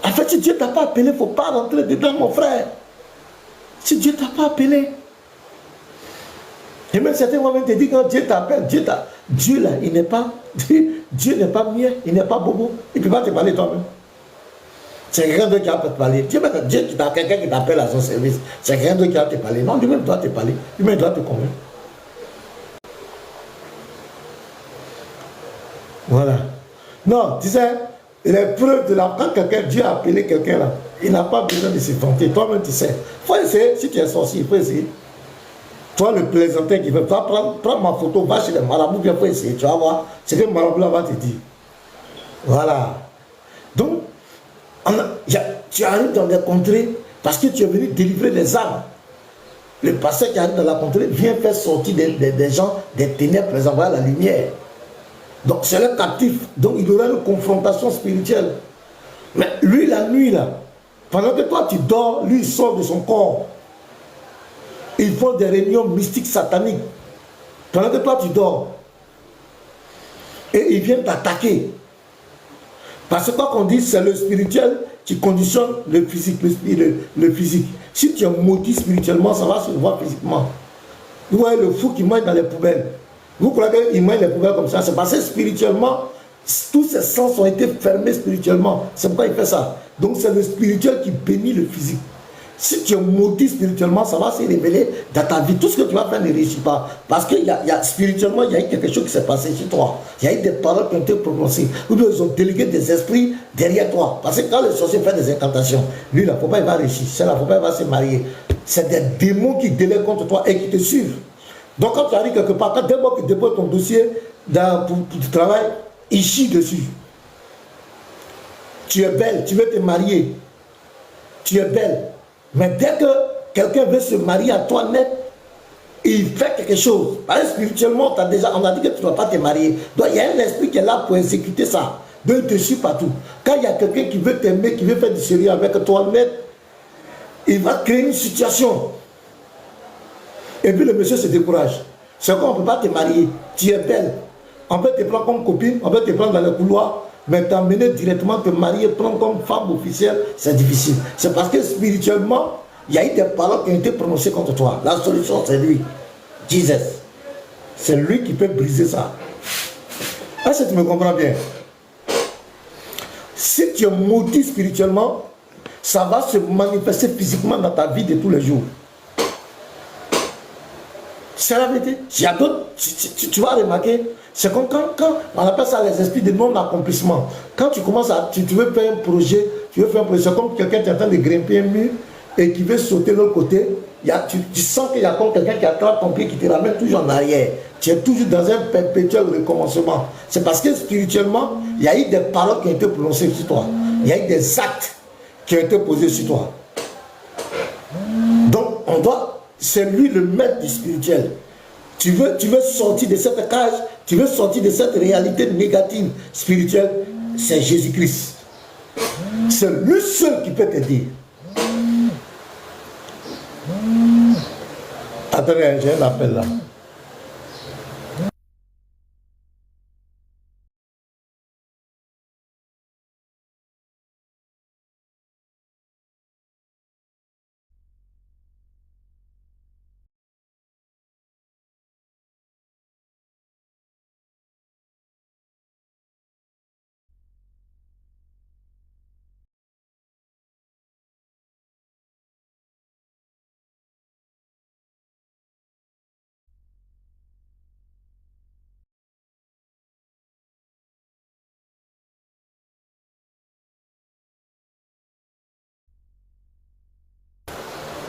En fait, si Dieu ne t'a pas appelé, il ne faut pas rentrer dedans, mon frère. Si Dieu ne t'a pas appelé. Et même certains vont même te dire quand Dieu t'appelle, Dieu là, il n'est pas, Dieu n'est pas mien, il n'est pas bobo. Il ne peut pas te parler toi-même. C'est quelqu'un d'autre qui va te parler. Dieu, quelqu'un qui t'appelle à son service, c'est quelqu'un d'autre qui va te parler. Non, lui-même doit te parler. Lui-même doit te convaincre. Voilà. Non, tu sais, les preuves de la... Quand Dieu a appelé quelqu'un là, il n'a pas besoin de se tenter. Toi-même, tu sais. Il faut essayer. Si tu es sorcier, il faut essayer. Toi, le plaisantin qui veut pas prendre ma photo, va chez les marabouts, il faut essayer. Tu vas voir ce que le marabout là va te dire. Voilà. Donc, tu arrives dans des contrées parce que tu es venu délivrer les âmes. Le pasteur qui arrive dans la contrée vient faire sortir des gens des ténèbres, les envoyer à la lumière. Donc c'est le captif. Donc il aura une confrontation spirituelle. Mais lui, la nuit, là, pendant que toi tu dors, lui il sort de son corps. Ils font des réunions mystiques sataniques. Pendant que toi tu dors. Et ils viennent t'attaquer. Parce que quoi qu'on dit, c'est le spirituel qui conditionne le physique. Le physique. Si tu es maudit spirituellement, ça va se voir physiquement. Vous voyez le fou qui mange dans les poubelles. Vous croyez qu'il mange les poubelles comme ça? C'est parce que spirituellement, tous ses sens ont été fermés spirituellement. C'est pourquoi il fait ça. Donc c'est le spirituel qui bénit le physique. Si tu es maudit spirituellement, ça va se révéler dans ta vie. Tout ce que tu vas faire ne réussit pas. Parce que spirituellement, il y a eu quelque chose qui s'est passé chez toi. Il y a eu des paroles qui ont été prononcées. Ou bien ils ont délégué des esprits derrière toi. Parce que quand le sorcier fait des incantations, lui, là, faut pas, il va réussir. C'est là, faut pas, il va se marier. C'est des démons qui délèguent contre toi et qui te suivent. Donc quand tu arrives quelque part, quand dès que tu déposes ton dossier pour tu travailles, il chie dessus. Tu es belle, tu veux te marier. Tu es belle. Mais dès que quelqu'un veut se marier à toi net, il fait quelque chose. Parce que spirituellement, on a dit que tu ne dois pas te marier. Donc il y a un esprit qui est là pour exécuter ça. Donc il te suit partout. Quand il y a quelqu'un qui veut t'aimer, qui veut faire du sérieux avec toi net, il va créer une situation. Et puis le monsieur se décourage. C'est quoi, on ne peut pas te marier. Tu es belle. On peut te prendre comme copine, on peut te prendre dans le couloir, mais t'emmener directement, te marier, prendre comme femme officielle, c'est difficile. C'est parce que spirituellement, il y a eu des paroles qui ont été prononcées contre toi. La solution, c'est lui. Jesus. C'est lui qui peut briser ça. Est-ce que tu me comprends bien? Si tu es maudit spirituellement, ça va se manifester physiquement dans ta vie de tous les jours. C'est la vérité. Il y a d'autres, tu vas remarquer, c'est comme quand on appelle ça les esprits de non-accomplissement. Quand tu commences tu veux faire un projet, c'est comme quelqu'un qui est en train de grimper un mur et qui veut sauter de l'autre côté. Tu sens qu'il y a comme quelqu'un qui attrape ton pied, qui te ramène toujours en arrière. Tu es toujours dans un perpétuel recommencement. C'est parce que spirituellement, il y a eu des paroles qui ont été prononcées sur toi. Il y a eu des actes qui ont été posés sur toi. Donc, c'est lui le maître du spirituel. Tu veux sortir de cette cage, tu veux sortir de cette réalité négative spirituelle, c'est Jésus-Christ. C'est lui seul qui peut t'aider. Attendez, j'ai un appel là.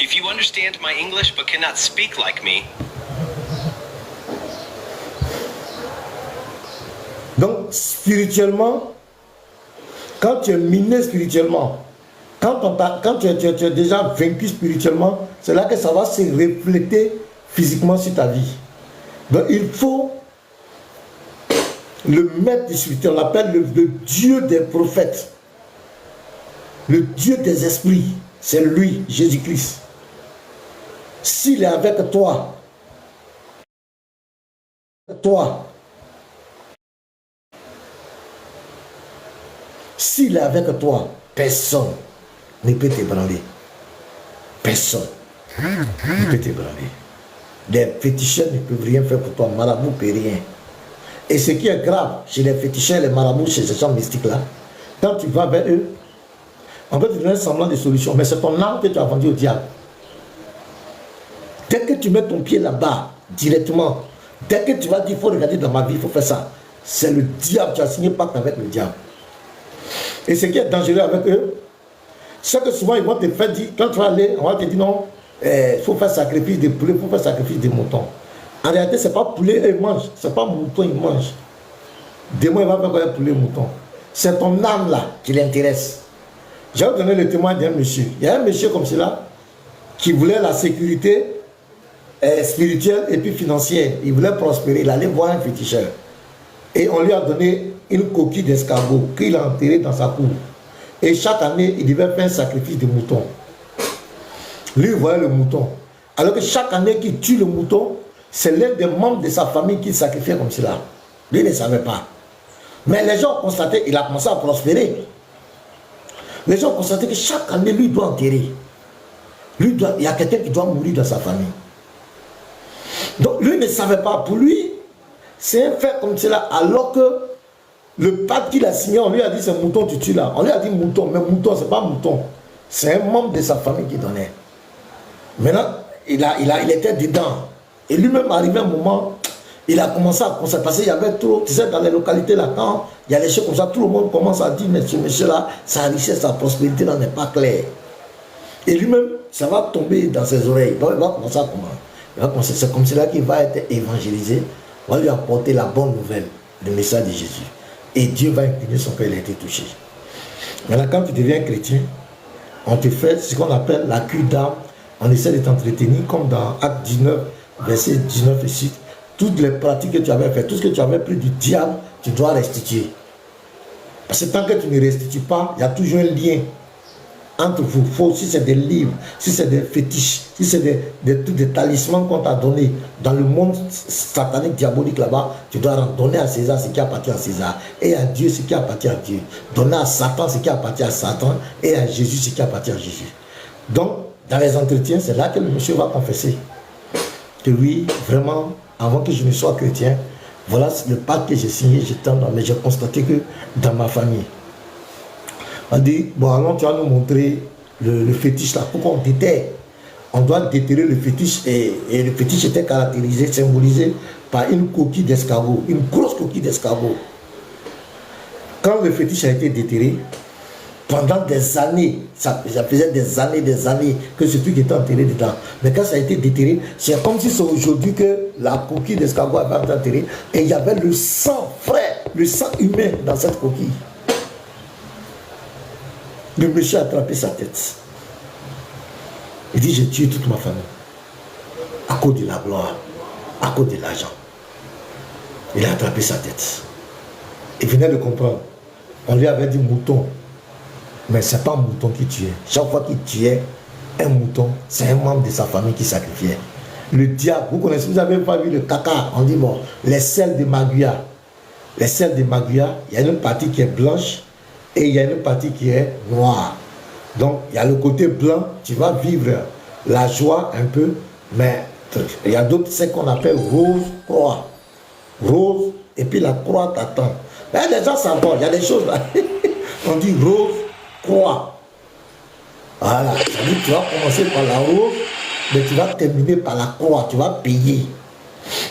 If you understand my English but cannot speak like me. Donc, spirituellement, quand tu es miné spirituellement, quand tu es déjà vaincu spirituellement, c'est là que ça va se refléter physiquement sur ta vie. Donc, il faut le maître du spirituel, on l'appelle le Dieu des prophètes, le Dieu des esprits, c'est lui, Jésus-Christ. S'il est avec toi, S'il est avec toi, personne ne peut t'ébranler. Personne ne peut t'ébranler. Les féticheurs ne peuvent rien faire pour toi. Marabout ne peut rien. Et ce qui est grave chez les féticheurs, les marabouts, chez ces gens mystiques-là, quand tu vas vers eux, on peut te donner semblant de solution, mais c'est ton âme que tu as vendu au diable. Dès que tu mets ton pied là-bas, directement, dès que tu vas dire, il faut regarder dans ma vie, il faut faire ça, c'est le diable, tu as signé pacte avec le diable. Et ce qui est dangereux avec eux, c'est que souvent ils vont te faire dire, quand tu vas aller, on va te dire non, il faut faire sacrifice de poulet, il faut faire sacrifice de mouton. En réalité, ce n'est pas poulet, ils mangent, ce n'est pas mouton, ils mangent. Demain, il va faire quoi poulet, mouton. C'est ton âme là qui l'intéresse. Je vais vous donner le témoin d'un monsieur. Il y a un monsieur comme cela qui voulait la sécurité spirituelle et puis financière. Il voulait prospérer. Il allait voir un féticheur. Et on lui a donné une coquille d'escargot qu'il a enterrée dans sa cour. Et chaque année, il devait faire un sacrifice de mouton. Lui, il voyait le mouton. Alors que chaque année qu'il tue le mouton, c'est l'un des membres de sa famille qui sacrifiait comme cela. Lui ne savait pas. Mais les gens ont constaté qu'il a commencé à prospérer. Les gens ont constaté que chaque année, lui doit enterrer. Il y a quelqu'un qui doit mourir dans sa famille. Donc lui ne savait pas. Pour lui, c'est un fait comme cela. Alors que le pacte qu'il a signé, on lui a dit c'est mouton, tu tues là. On lui a dit mouton, mais mouton, c'est pas mouton. C'est un membre de sa famille qui donnait. Maintenant, il était dedans. Et lui-même, arrivé un moment, il a commencé à constater, parce qu'il y avait trop, tu sais, dans les localités là, quand il y a des choses comme ça, tout le monde commence à dire, mais ce monsieur-là, sa richesse, sa prospérité là n'est pas claire. Et lui-même, ça va tomber dans ses oreilles. Donc il va commencer à comment. C'est comme cela qu'il va être évangélisé. On va lui apporter la bonne nouvelle, le message de Jésus. Et Dieu va incliner son cœur, il a été touché. Maintenant, quand tu deviens chrétien, on te fait ce qu'on appelle la cure d'âme. On essaie de t'entretenir, comme dans Acte 19, verset 19 et 6. Toutes les pratiques que tu avais faites, tout ce que tu avais pris du diable, tu dois restituer. Parce que tant que tu ne restitues pas, il y a toujours un lien entre vous. Si c'est des livres, si c'est des fétiches, si c'est des talismans qu'on t'a donné dans le monde satanique, diabolique là-bas, tu dois donner à César ce qui appartient à César et à Dieu ce qui appartient à Dieu. Donner à Satan ce qui appartient à Satan et à Jésus ce qui appartient à Jésus. Donc, dans les entretiens, c'est là que le monsieur va confesser que oui, vraiment, avant que je ne sois chrétien, voilà le pacte que j'ai signé, mais j'ai constaté que dans ma famille, on dit, bon, alors tu vas nous montrer le fétiche là, pourquoi on déterre. On doit déterrer le fétiche et le fétiche était caractérisé, symbolisé par une coquille d'escargot, une grosse coquille d'escargot. Quand le fétiche a été déterré, pendant des années, ça faisait des années que ce truc était enterré dedans. Mais quand ça a été déterré, c'est comme si c'est aujourd'hui que la coquille d'escargot avait été enterrée et il y avait le sang frais, le sang humain dans cette coquille. Le monsieur a attrapé sa tête. Il dit, j'ai tué toute ma famille. À cause de la gloire, à cause de l'argent. Il a attrapé sa tête. Il venait de comprendre. On lui avait dit mouton. Mais ce n'est pas un mouton qui tuait. Chaque fois qu'il tuait un mouton, c'est un membre de sa famille qui sacrifiait. Le diable, vous connaissez, vous n'avez pas vu le caca. On dit, bon, les selles de Maguia. Les selles de Maguia, il y a une partie qui est blanche et il y a une partie qui est noire. Donc, il y a le côté blanc, tu vas vivre la joie un peu, mais il y a d'autres, c'est qu'on appelle rose, croix. Rose, et puis la croix t'attend. Là, les gens savent, il y a des choses là. On dit rose, croix. Voilà, ça veut dire que tu vas commencer par la rose, mais tu vas terminer par la croix, tu vas payer.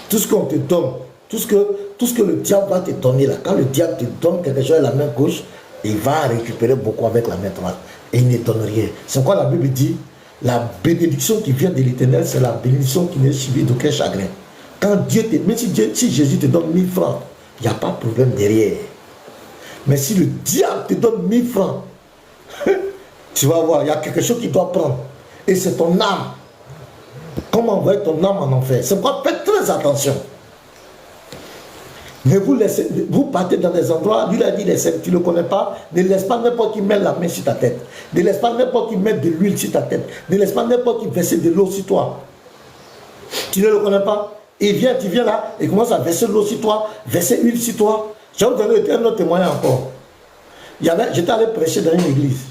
Tout ce qu'on te donne, tout ce que le diable va te donner là, quand le diable te donne quelque chose à la main gauche, il va récupérer beaucoup avec la main droite. Et il ne donne rien. C'est quoi la Bible dit? La bénédiction qui vient de l'Éternel, c'est la bénédiction qui n'est suivie d'aucun chagrin. Quand Dieu te, même si Jésus te donne 1000 francs, il n'y a pas de problème derrière. Mais si le diable te donne 1000 francs, tu vas voir, il y a quelque chose qui doit prendre. Et c'est ton âme. Comment envoyer ton âme en enfer? C'est pourquoi faites très attention. Mais vous partez dans des endroits, lui a dit, tu ne le connais pas, ne laisse pas n'importe qui mettre la main sur ta tête. Ne laisse pas n'importe qui mettre de l'huile sur ta tête. Ne laisse pas n'importe qui verser de l'eau sur toi. Tu ne le connais pas. Et tu viens là, et commence à verser de l'eau sur toi, verser l'huile sur toi. Je vais vous donner un autre témoignage encore. J'étais allé prêcher dans une église.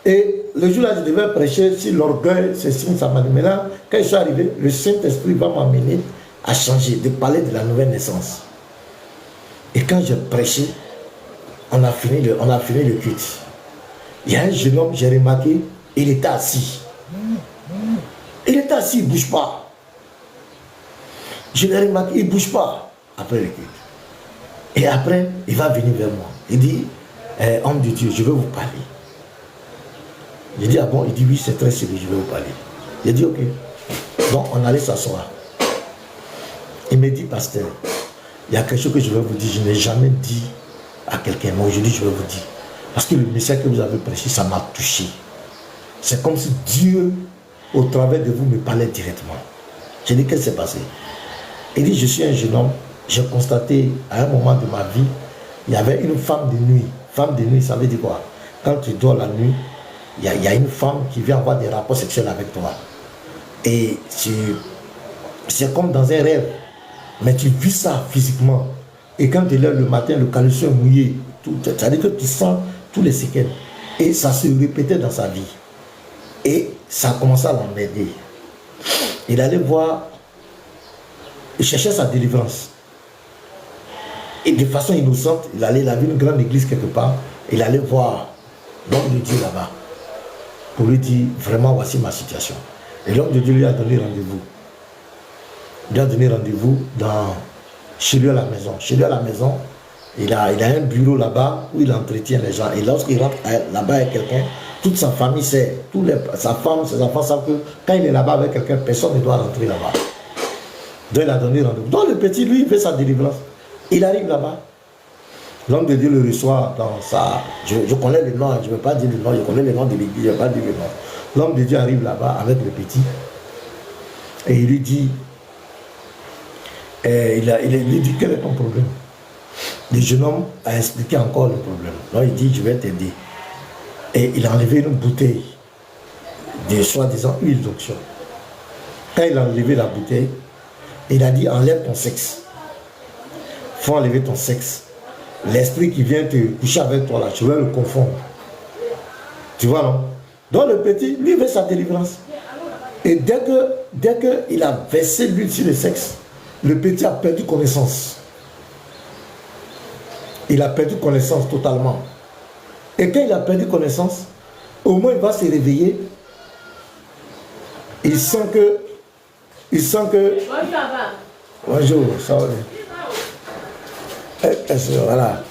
Et le jour-là, je devais prêcher si l'orgueil, c'est signe, ça m'a dit. Maintenant, quand je suis arrivé, le Saint-Esprit va m'amener à changer, de parler de la nouvelle naissance. Et quand je prêchais, on a fini le culte. Il y a un jeune homme, j'ai remarqué, il était assis. Il était assis, il ne bouge pas. Je l'ai remarqué, il ne bouge pas après le culte. Et après, il va venir vers moi. Il dit, homme de Dieu, je veux vous parler. J'ai dit, ah bon? Il dit, oui, c'est très sérieux, je vais vous parler. J'ai dit, ok. Donc, on allait s'asseoir. Il me dit, pasteur, il y a quelque chose que je vais vous dire. Je n'ai jamais dit à quelqu'un, mais aujourd'hui, je vais vous dire. Parce que le message que vous avez prêché, ça m'a touché. C'est comme si Dieu, au travers de vous, me parlait directement. J'ai dit, qu'est-ce qui s'est passé? Il dit, je suis un jeune homme. J'ai constaté, à un moment de ma vie, il y avait une femme de nuit. Femme de nuit, ça veut dire quoi? Quand tu dors la nuit, il y a une femme qui vient avoir des rapports sexuels avec toi. Et c'est comme dans un rêve. Mais tu vis ça physiquement. Et quand tu es là le matin, le caleçon est mouillé. C'est-à-dire que tu sens tous les séquelles. Et ça se répétait dans sa vie. Et ça a commencé à l'emmerder. Il allait voir, il cherchait sa délivrance. Et de façon innocente, il avait une grande église quelque part. Il allait voir l'homme de Dieu là-bas. Pour lui dire, vraiment, voici ma situation. Et l'homme de Dieu lui a donné rendez-vous. Il lui a donné rendez-vous chez lui à la maison. Chez lui à la maison, il a un bureau là-bas où il entretient les gens. Et lorsqu'il rentre là-bas avec quelqu'un, toute sa famille sait, sa femme, ses enfants savent que quand il est là-bas avec quelqu'un, personne ne doit rentrer là-bas. Donc il a donné rendez-vous. Donc le petit, lui, il fait sa délivrance. Il arrive là-bas. L'homme de Dieu le reçoit dans sa... Je connais le nom, je ne veux pas dire le nom, je connais le nom de l'église, je ne vais pas dire le nom. L'homme de Dieu arrive là-bas avec le petit. Et il lui dit... il lui dit, quel est ton problème? Le jeune homme a expliqué encore le problème. Donc il dit, je vais t'aider. Et il a enlevé une bouteille de soi-disant huile d'onction. Quand il a enlevé la bouteille, il a dit, enlève ton sexe. Il faut enlever ton sexe. L'esprit qui vient te coucher avec toi là, tu vas le confondre. Tu vois, non? Donc le petit, lui, veut sa délivrance. Et dès que il a versé l'huile sur le sexe, le petit a perdu connaissance. Il a perdu connaissance totalement. Et quand il a perdu connaissance, au moins il va se réveiller. Il sent que... Bonjour, ça va. Voilà.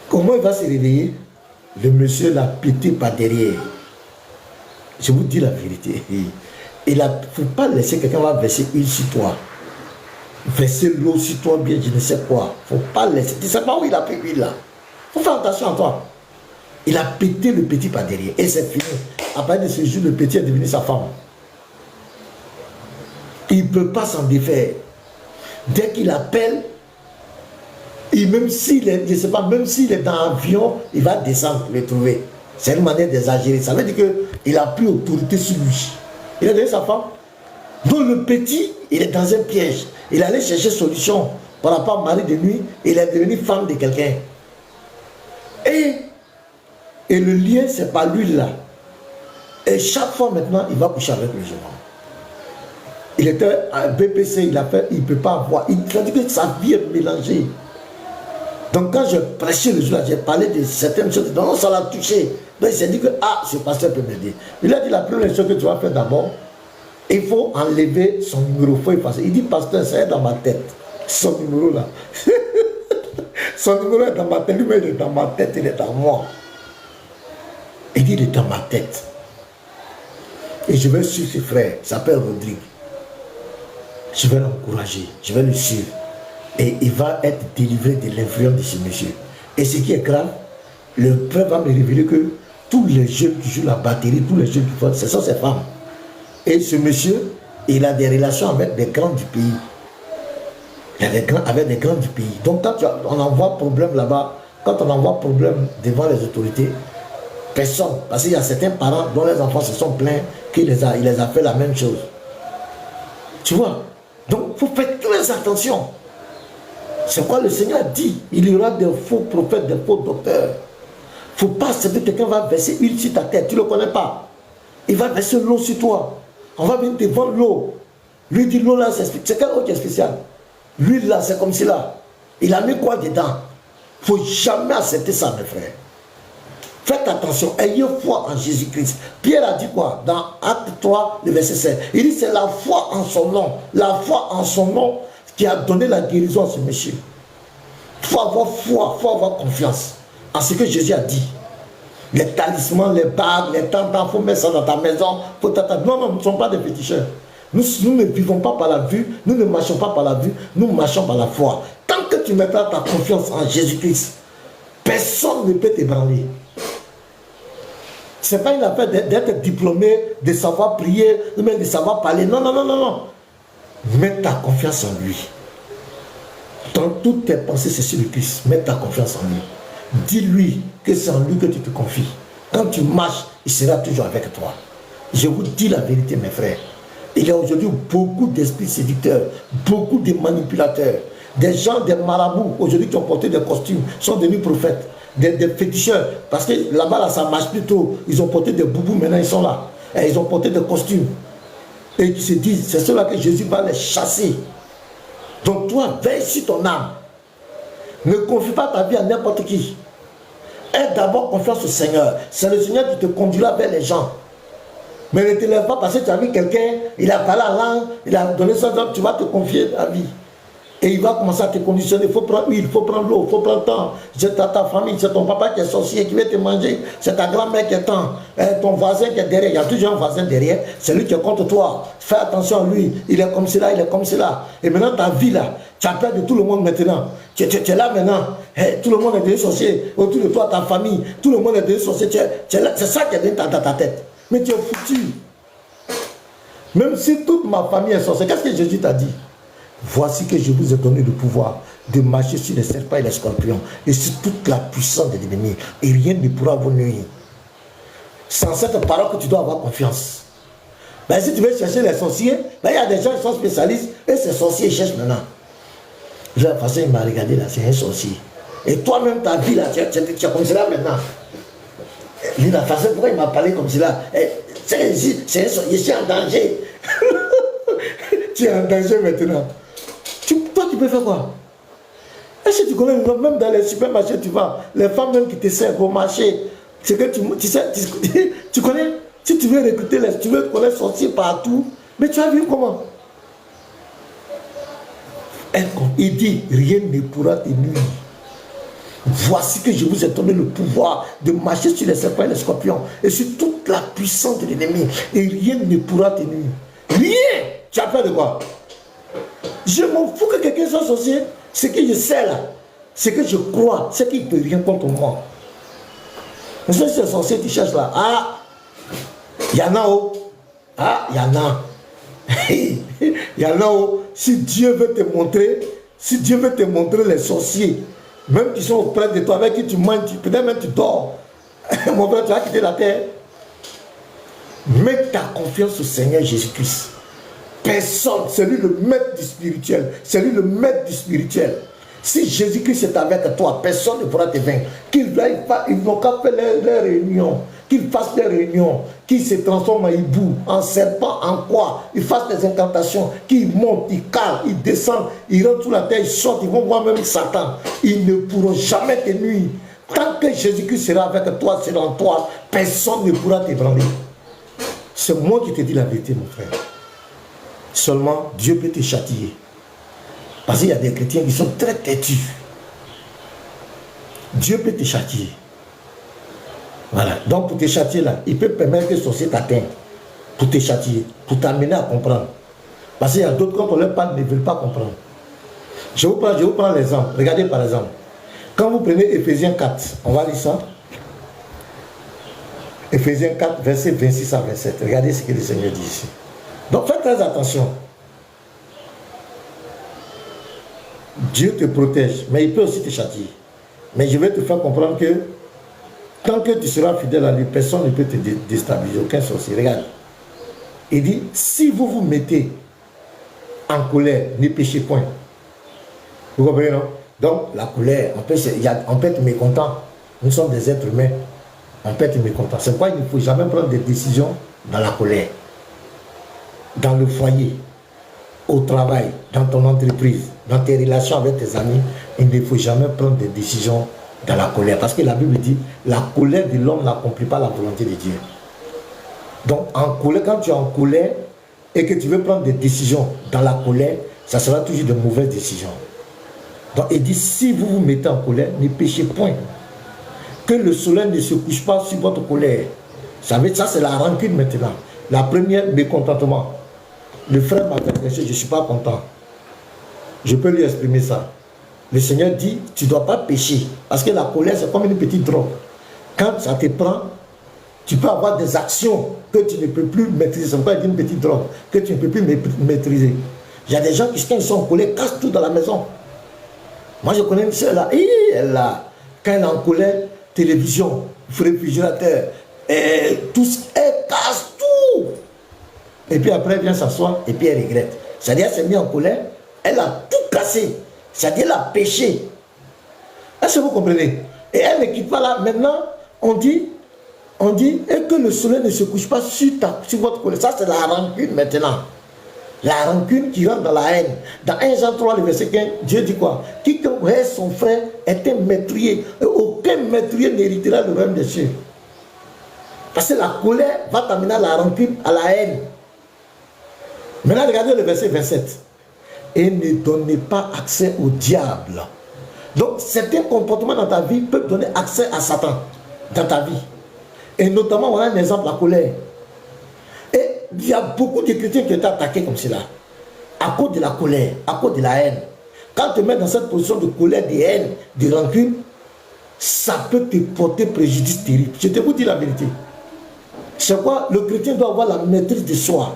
Comment il va se réveiller? Le monsieur l'a pété par derrière. Je vous dis la vérité. Il ne faut pas laisser quelqu'un va verser huile sur toi. Verser l'eau sur toi bien, je ne sais quoi. Il ne faut pas laisser. Tu ne sais pas où il a pris l'huile là. Il faut faire attention à toi. Il a pété le petit par derrière. Et c'est fini. À partir de ce jour, le petit est devenu sa femme. Il ne peut pas s'en défaire. Dès qu'il appelle, et même s'il est, je sais pas, même s'il est dans l'avion, il va descendre pour le trouver. C'est une manière d'exagérer. Ça veut dire qu'il n'a plus autorité sur lui. Il a donné sa femme. Donc le petit, il est dans un piège. Il allait chercher solution par rapport à mari de nuit. Il est devenu femme de quelqu'un. Et le lien, c'est pas lui là. Et chaque fois maintenant, il va coucher avec le jeune homme. Il était à BPC, il ne peut pas avoir. Il a dit que sa vie est mélangée. Donc quand je prêchais le jour-là, j'ai parlé de certaines choses. Donc ça l'a touché. Donc il s'est dit que, ce pasteur peut m'aider. Il a dit, la première chose que tu vas faire d'abord, il faut enlever son numéro. Il faut effacer. Il dit, pasteur, ça est dans ma tête. Son numéro là. Son numéro est dans ma tête. Lui-même, il est dans ma tête, il est dans moi. Il dit, il est dans ma tête. Et je vais suivre ses frères. Il s'appelle Rodrigue. Je vais l'encourager. Je vais le suivre. Et il va être délivré de l'influence de ce monsieur. Et ce qui est grave, le prêtre va me révéler que tous les jeunes qui jouent la batterie, tous les jeunes qui font, ce sont ces femmes. Et ce monsieur, il a des relations avec des grands du pays. Avec des grands du pays. Donc quand on envoie problème là-bas, quand on envoie problème devant les autorités, personne, parce qu'il y a certains parents dont les enfants se sont plaints qu'il les a fait la même chose. Tu vois? Donc il faut faire très attention. C'est quoi le Seigneur dit? Il y aura des faux prophètes, des faux docteurs. Il ne faut pas accepter que quelqu'un va verser huile sur ta tête. Tu ne le connais pas. Il va verser l'eau sur toi. On va venir te vendre l'eau. Lui dit l'eau là, c'est quelle eau qui est spéciale? L'huile là, c'est comme si là. Il a mis quoi dedans? Il ne faut jamais accepter ça, mes frères. Faites attention, ayez foi en Jésus-Christ. Pierre a dit quoi? Dans Acte 3, le verset 7. Il dit c'est la foi en son nom. La foi en son nom qui a donné la guérison à ce monsieur. Il faut avoir foi, il faut avoir confiance en ce que Jésus a dit. Les talismans, les bagues, les tentants, il faut mettre ça dans ta maison. Non, non, nous ne sommes pas des féticheurs. Nous ne vivons pas par la vue, nous ne marchons pas par la vue, nous marchons par la foi. Tant que tu mettras ta confiance en Jésus-Christ, personne ne peut t'ébranler. Ce n'est pas une affaire d'être diplômé, de savoir prier, même de savoir parler. Non, non, non, non, non. Mets ta confiance en lui. Dans toutes tes pensées, c'est sur le Christ. Mets ta confiance en lui. Dis-lui que c'est en lui que tu te confies. Quand tu marches, il sera toujours avec toi. Je vous dis la vérité, mes frères. Il y a aujourd'hui beaucoup d'esprits séducteurs, beaucoup de manipulateurs, des gens, des marabouts, aujourd'hui qui ont porté des costumes, sont devenus prophètes, des féticheurs, parce que là-bas, là, ça marche plus trop. Ils ont porté des boubous, maintenant ils sont là. Et ils ont porté des costumes. Et ils se disent, c'est cela que Jésus va les chasser. Donc toi, veille sur ton âme. Ne confie pas ta vie à n'importe qui. Aie d'abord confiance au Seigneur. C'est le Seigneur qui te conduira vers les gens. Mais ne te lève pas parce que tu as vu quelqu'un, il a parlé en langue, il a donné son nom, tu vas te confier ta vie. Et il va commencer à te conditionner. Il faut prendre l'huile, il faut prendre l'eau, il faut prendre le temps. C'est ta famille, c'est ton papa qui est sorcier, qui veut te manger. C'est ta grand-mère qui est ton voisin qui est derrière. Il y a toujours un voisin derrière. C'est lui qui est contre toi. Fais attention à lui. Il est comme cela, il est comme cela. Et maintenant, ta vie là, tu as peur de tout le monde maintenant. Tu es là maintenant. Tout le monde est devenu sorcier. Autour de toi, ta famille, tout le monde est devenu sorcier. C'est ça qui est dans ta tête. Mais tu es foutu. Même si toute ma famille est sorcière, qu'est-ce que Jésus t'a dit? Voici que je vous ai donné le pouvoir de marcher sur les serpents et les scorpions et sur toute la puissance de l'ennemi. Et rien ne pourra vous nuire. C'est en cette parole que tu dois avoir confiance. Ben, si tu veux chercher les sorciers, ben, il y a des gens qui sont spécialistes et ces sorciers cherchent maintenant. De la façon, il m'a regardé là, c'est un sorcier. Et toi-même, ta vie là, tu es comme cela maintenant. De la façon, pourquoi il m'a parlé comme cela? C'est un sorcier, je suis en danger. Tu es en danger maintenant. Toi, tu peux faire quoi? Est-ce que tu connais, même dans les supermarchés, tu vas, les femmes même qui te servent au marché, c'est que tu connais, si tu veux recruter, tu veux connaître sorcier partout, mais tu as vu comment? Il dit, rien ne pourra te nuire. Voici que je vous ai donné le pouvoir de marcher sur les serpents et les scorpions et sur toute la puissance de l'ennemi. Et rien ne pourra te nuire. Rien! Tu as peur de quoi? Je m'en fous que quelqu'un soit sorcier. Ce que je sais là, ce que je crois, c'est qu'il ne peut rien contre moi. Mais si c'est sorcier, tu cherches là. Ah! Il y en a où? Ah, il y en a. Il y en a où? Si Dieu veut te montrer, les sorciers, même qui sont auprès de toi, avec qui tu manges, peut-être même tu dors. Mon frère, tu vas quitter la terre. Mets ta confiance au Seigneur Jésus-Christ. Personne, c'est lui le maître du spirituel. C'est lui le maître du spirituel. Si Jésus-Christ est avec toi, personne ne pourra te vaincre. Ils n'ont qu'à faire leurs réunions. Qu'ils fassent des réunions. Qu'ils se transforment en hibou, en serpent, en quoi. Ils fassent des incantations. Qu'ils montent, ils calent, ils descendent. Ils rentrent sous la terre, ils sortent. Ils vont voir même Satan. Ils ne pourront jamais te nuire. Tant que Jésus-Christ sera avec toi, sera en toi, personne ne pourra t'ébranler. C'est moi qui te dis la vérité, mon frère. Seulement, Dieu peut te châtier. Parce qu'il y a des chrétiens qui sont très têtus. Dieu peut te châtier. Voilà. Donc, pour te châtier là, il peut permettre que ce sorcier t'atteigne. Pour te châtier. Pour t'amener à comprendre. Parce qu'il y a d'autres, quand on leur parle, ne veulent pas comprendre. Je vous prends l'exemple. Regardez par exemple. Quand vous prenez Ephésiens 4, on va lire ça. Ephésiens 4, verset 26 à 27. Regardez ce que le Seigneur dit ici. Donc faites très attention. Dieu te protège, mais il peut aussi te châtier. Mais je vais te faire comprendre que tant que tu seras fidèle à lui, personne ne peut te déstabiliser, aucun sorcier. Regarde. Il dit, si vous vous mettez en colère, ne péchez point. Vous comprenez, non? Donc, la colère, on peut être mécontent. Nous sommes des êtres humains. On peut être mécontent. C'est pourquoi il ne faut jamais prendre des décisions dans la colère. Dans le foyer, au travail, dans ton entreprise, dans tes relations avec tes amis, il ne faut jamais prendre des décisions dans la colère. Parce que la Bible dit, la colère de l'homme n'accomplit pas la volonté de Dieu. Donc, en colère, quand tu es en colère et que tu veux prendre des décisions dans la colère, ça sera toujours de mauvaises décisions. Donc, il dit, si vous vous mettez en colère, ne péchez point. Que le soleil ne se couche pas sur votre colère. Ça c'est la rancune maintenant. La première, mécontentement. Le frère m'a fait quelque chose, je ne suis pas content. Je peux lui exprimer ça. Le Seigneur dit, tu ne dois pas pécher. Parce que la colère, c'est comme une petite drogue. Quand ça te prend, tu peux avoir des actions que tu ne peux plus maîtriser. C'est pourquoi il dit une petite drogue, que tu ne peux plus maîtriser. Il y a des gens qui, quand ils sont en colère, cassent tout dans la maison. Moi, je connais une soeur là, quand elle est en colère, télévision, réfrigérateur, tout, elle casse tout. Et puis après, elle vient s'asseoir et puis elle regrette. C'est-à-dire, elle s'est mise en colère, elle a tout cassé. C'est-à-dire, elle a péché. Est-ce que vous comprenez? Et elle ne quitte pas là. Maintenant, on dit, et que le soleil ne se couche pas sur votre colère. Ça, c'est la rancune maintenant. La rancune qui rentre dans la haine. Dans 1 Jean 3, le verset 15, Dieu dit quoi? Quiconque hait son frère est un meurtrier. Et aucun meurtrier n'héritera le royaume des cieux. Parce que la colère va t'amener à la rancune, à la haine. Maintenant, regardez le verset 27. Et ne donnez pas accès au diable. Donc, certains comportements dans ta vie peuvent donner accès à Satan dans ta vie. Et notamment, on a un exemple, la colère. Et il y a beaucoup de chrétiens qui ont été attaqués comme cela. À cause de la colère, à cause de la haine. Quand tu te mets dans cette position de colère, de haine, de rancune, ça peut te porter préjudice terrible. Je te vous dis la vérité. C'est quoi? Le chrétien doit avoir la maîtrise de soi.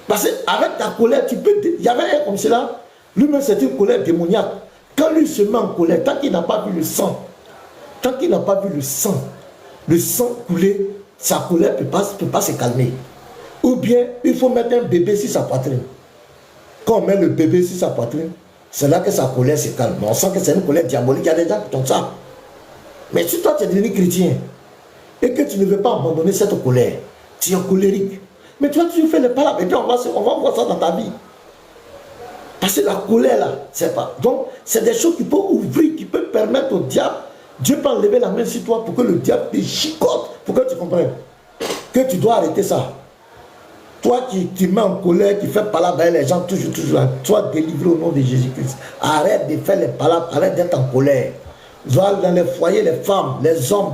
Parce qu'avec ta colère, tu peux... Il y avait un comme cela, lui-même c'est une colère démoniaque. Quand lui se met en colère, tant qu'il n'a pas vu le sang, le sang couler, sa colère ne peut pas se calmer. Ou bien, il faut mettre un bébé sur sa poitrine. Quand on met le bébé sur sa poitrine, c'est là que sa colère se calme. Mais on sent que c'est une colère diabolique. Il y a des gens qui font ça. Mais si toi tu es devenu chrétien et que tu ne veux pas abandonner cette colère, tu es colérique. Mais toi tu fais les palabres et puis on va voir ça dans ta vie. Parce que la colère là, c'est pas. Donc, c'est des choses qui peuvent ouvrir, qui peuvent permettre au diable. Dieu peut enlever la main sur toi pour que le diable te chicote, pour que tu comprennes que tu dois arrêter ça. Toi qui mets en colère, qui fais palabres avec les gens, toujours, sois délivré au nom de Jésus-Christ. Arrête de faire les palabres, arrête d'être en colère. Dans les foyers, les femmes, les hommes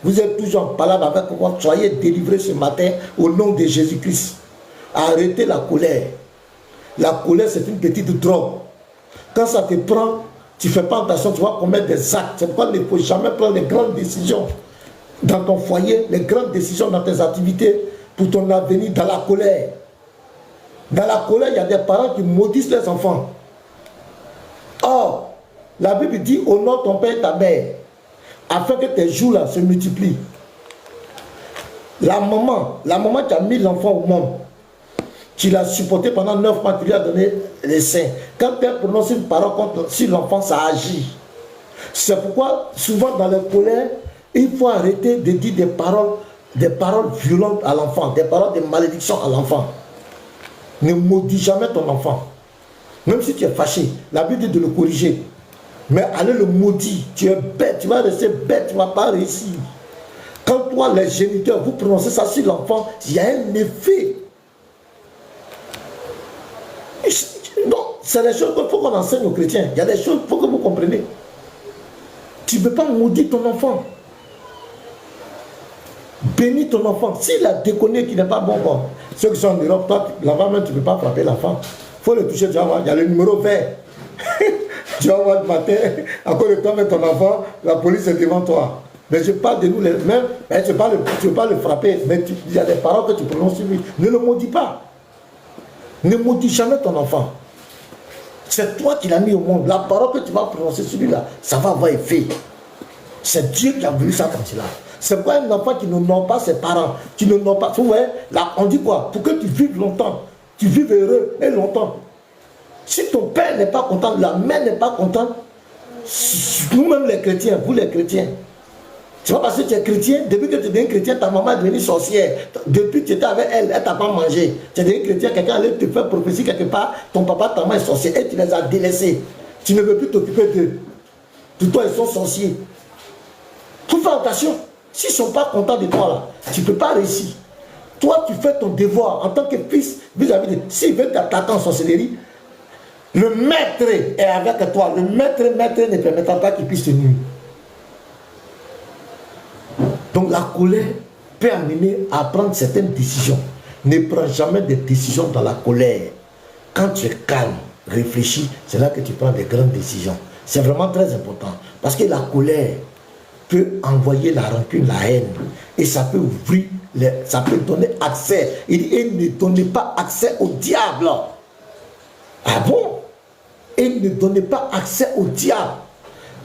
vous êtes toujours en palabre avec moi, soyez délivrés ce matin au nom de Jésus-Christ. Arrêtez la colère. La colère, c'est une petite drogue. Quand ça te prend, tu ne fais pas attention, tu vas commettre des actes. C'est pourquoi il ne faut jamais prendre les grandes décisions dans ton foyer, les grandes décisions dans tes activités pour ton avenir dans la colère. Dans la colère, il y a des parents qui maudissent les enfants. Or, la Bible dit, honore ton père et ta mère, afin que tes jours-là se multiplient. La maman qui a mis l'enfant au monde, qui l'a supporté pendant 9 mois, qui lui a donné les seins. Quand elle prononce une parole contre si l'enfant, ça agit. C'est pourquoi, souvent dans les colères, il faut arrêter de dire des paroles violentes à l'enfant, des paroles de malédiction à l'enfant. Ne maudis jamais ton enfant. Même si tu es fâché, la Bible dit de le corriger. Mais allez le maudire, tu es bête, tu vas rester bête, tu ne vas pas réussir. Quand toi, les géniteurs, vous prononcez ça sur l'enfant, il y a un effet. Donc, c'est des choses qu'il faut qu'on enseigne aux chrétiens. Il y a des choses qu'il faut que vous compreniez. Tu ne peux pas maudire ton enfant. Bénis ton enfant. S'il a déconné qu'il n'est pas bon, ceux qui sont en Europe, toi, là-bas même, tu ne peux pas frapper l'enfant. Il faut le toucher, tu vas voir, il y a le numéro vert. Tu vas voir le matin, à cause de toi, avec ton enfant, la police est devant toi. Mais je parle de nous les mêmes, mais tu ne veux pas le frapper, mais il y a des paroles que tu prononces sur lui. Ne le maudis pas. Ne maudis jamais ton enfant. C'est toi qui l'as mis au monde. La parole que tu vas prononcer sur lui là, ça va avoir effet. C'est Dieu qui a voulu ça comme cela. C'est pourquoi un enfant qui ne nomme pas ses parents, qui ne nomme pas. Vous voyez, là, on dit quoi? Pour que tu vives longtemps, tu vives heureux et longtemps. Si ton père n'est pas content, la mère n'est pas contente, nous-mêmes les chrétiens, vous les chrétiens, c'est pas parce que tu es chrétien, depuis que tu es devenu chrétien, ta maman est devenue sorcière. Depuis que tu étais avec elle, elle t'a pas mangé. Tu es devenu chrétien, quelqu'un allait te faire prophétie quelque part, ton papa, ta maman est sorcière, et tu les as délaissés. Tu ne veux plus t'occuper d'eux. Tout toi, ils sont sorciers. Il faut faire attention. S'ils ne sont pas contents de toi, là, tu ne peux pas réussir. Toi, tu fais ton devoir en tant que fils vis-à-vis de... S'ils veulent t'attaquer en sorcellerie, le maître est avec toi. Le maître ne permettra pas qu'il puisse te nuire. Donc la colère peut amener à prendre certaines décisions. Ne prends jamais des décisions dans la colère. Quand tu es calme, réfléchis, c'est là que tu prends des grandes décisions. C'est vraiment très important. Parce que la colère peut envoyer la rancune, la haine. Et ça peut ouvrir, ça peut donner accès. Il dit, et ne donnez pas accès au diable. Ah bon? Et ne donnez pas accès au diable.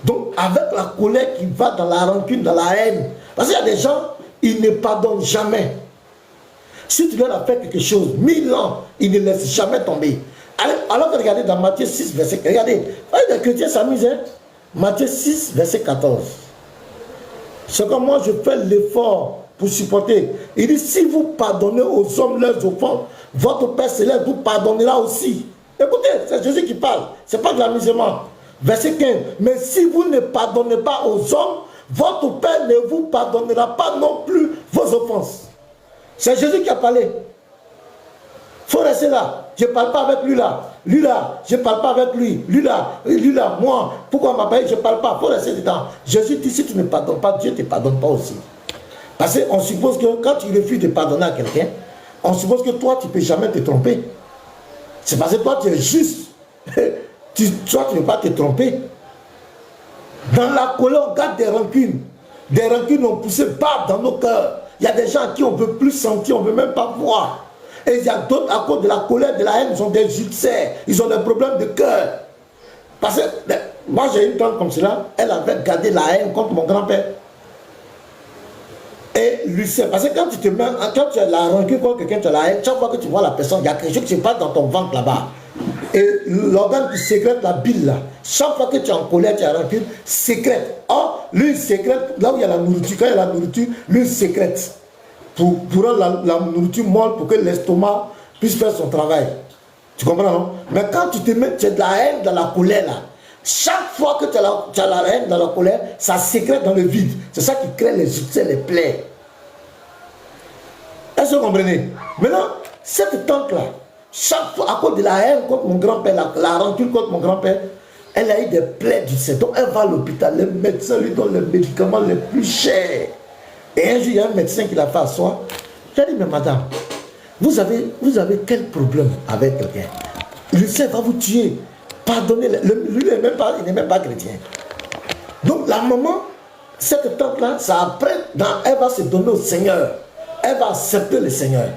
Donc avec la colère qui va dans la rancune, dans la haine. Parce qu'il y a des gens, ils ne pardonnent jamais. Si tu leur as fait quelque chose, 1000 ans, ils ne laissent jamais tomber. Alors que regardez dans Matthieu 6, verset... Regardez, les chrétiens s'amusent. Hein? Matthieu 6, verset 14. C'est comme moi, je fais l'effort pour supporter. Il dit, si vous pardonnez aux hommes leurs offenses, votre Père Céleste vous pardonnera aussi. Écoutez, c'est Jésus qui parle. Ce n'est pas de l'amusement. Verset 15. Mais si vous ne pardonnez pas aux hommes, votre Père ne vous pardonnera pas non plus vos offenses. C'est Jésus qui a parlé. Il faut rester là. Je ne parle pas avec lui là. Lui là, je ne parle pas avec lui. Lui là, moi. Pourquoi m'appeler? Je ne parle pas. Il faut rester dedans. Jésus dit, si tu ne pardonnes pas, Dieu ne te pardonne pas aussi. Parce qu'on suppose que quand tu refuses de pardonner à quelqu'un, on suppose que toi, tu ne peux jamais te tromper. C'est parce que toi, tu es juste. Toi, tu ne peux pas te tromper. Dans la colère, on garde des rancunes. Des rancunes ont poussé bas dans nos cœurs. Il y a des gens à qui on ne veut plus sentir, on ne veut même pas voir. Et il y a d'autres, à cause de la colère, de la haine, ils ont des ulcères, ils ont des problèmes de cœur. Parce que moi, j'ai une tante comme cela, elle avait gardé la haine contre mon grand-père. Et l'ulcère, parce que quand tu te mets, quand tu as la rancune contre quelqu'un, tu as la haine, chaque fois que tu vois la personne, il y a quelque chose qui se passe dans ton ventre là-bas. Et l'organe qui sécrète la bile là, chaque fois que tu es en colère, tu as rancune, sécrète. Or, lui, il sécrète, là où il y a la nourriture, quand il y a la nourriture, lui, il sécrète. Pour rendre la nourriture molle, pour que l'estomac puisse faire son travail. Tu comprends, non? Mais quand tu te mets, tu as de la haine dans la colère là, chaque fois que tu as la haine dans la colère, ça sécrète dans le vide. C'est ça qui crée les ulcères, les plaies. Est-ce que vous comprenez? Maintenant, cette tante-là, chaque fois, à cause de la haine contre mon grand-père, la rancune contre mon grand-père, elle a eu des plaies d'ulcères. Donc elle va à l'hôpital, les médecins lui donnent les médicaments les plus chers. Et un jour, il y a un médecin qui l'a fait asseoir. Il a dit, mais madame, vous avez quel problème avec quelqu'un? L'ulcère va vous tuer. Pardonnez-le. Lui, il n'est même pas chrétien. Donc la maman, cette tante-là, ça après, elle va se donner au Seigneur. Elle va accepter le Seigneur.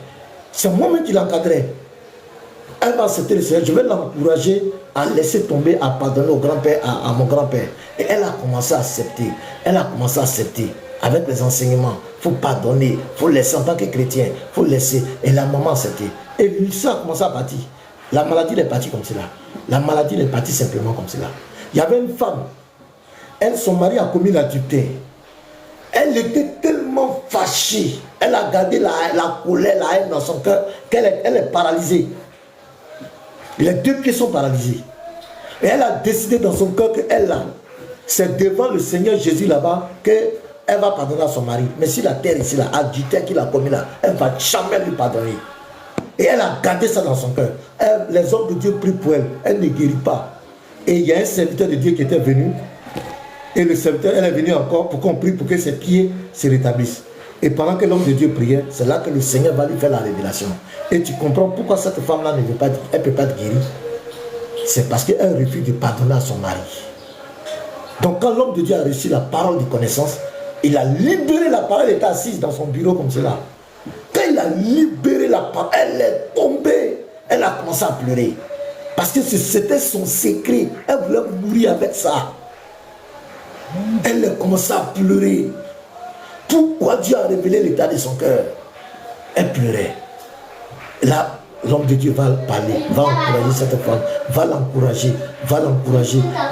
C'est moi-même qui l'encadrais. Elle va accepter le Seigneur. Je vais l'encourager à laisser tomber, à pardonner au grand-père, à mon grand-père. Et elle a commencé à accepter. Elle a commencé à accepter. Avec les enseignements, il faut pardonner, il faut laisser en tant que chrétien, il faut laisser. Et la maman accepté. Et lui, ça a commencé à partir. La maladie est partie comme cela. La maladie est partie simplement comme cela. Il y avait une femme. Elle, son mari a commis l'adultère. Elle était tellement fâchée. Elle a gardé la colère, la haine dans son cœur, qu'elle est paralysée. Les deux pieds sont paralysés. Et elle a décidé dans son cœur qu'elle, là, c'est devant le Seigneur Jésus là-bas qu'elle va pardonner à son mari. Mais si la terre ici, là, adultère qu'il a commis là, elle ne va jamais lui pardonner. Et elle a gardé ça dans son cœur. Les hommes de Dieu prient pour elle. Elle ne guérit pas. Et il y a un serviteur de Dieu qui était venu. Et le serviteur, elle est venue encore pour qu'on prie pour que ses pieds se rétablissent. Et pendant que l'homme de Dieu priait, c'est là que le Seigneur va lui faire la révélation. Et tu comprends pourquoi cette femme-là ne veut pas, elle ne peut pas te guérir. C'est parce qu'elle refuse de pardonner à son mari. Donc quand l'homme de Dieu a reçu la parole de connaissance, il a libéré la parole, elle était assise dans son bureau comme cela. Quand il a libéré la parole, elle est tombée. Elle a commencé à pleurer. Parce que c'était son secret. Elle voulait mourir avec ça. Elle a commencé à pleurer. Pourquoi Dieu a révélé l'état de son cœur? Elle pleurait. Là, l'homme de Dieu va parler, va encourager cette femme, va l'encourager,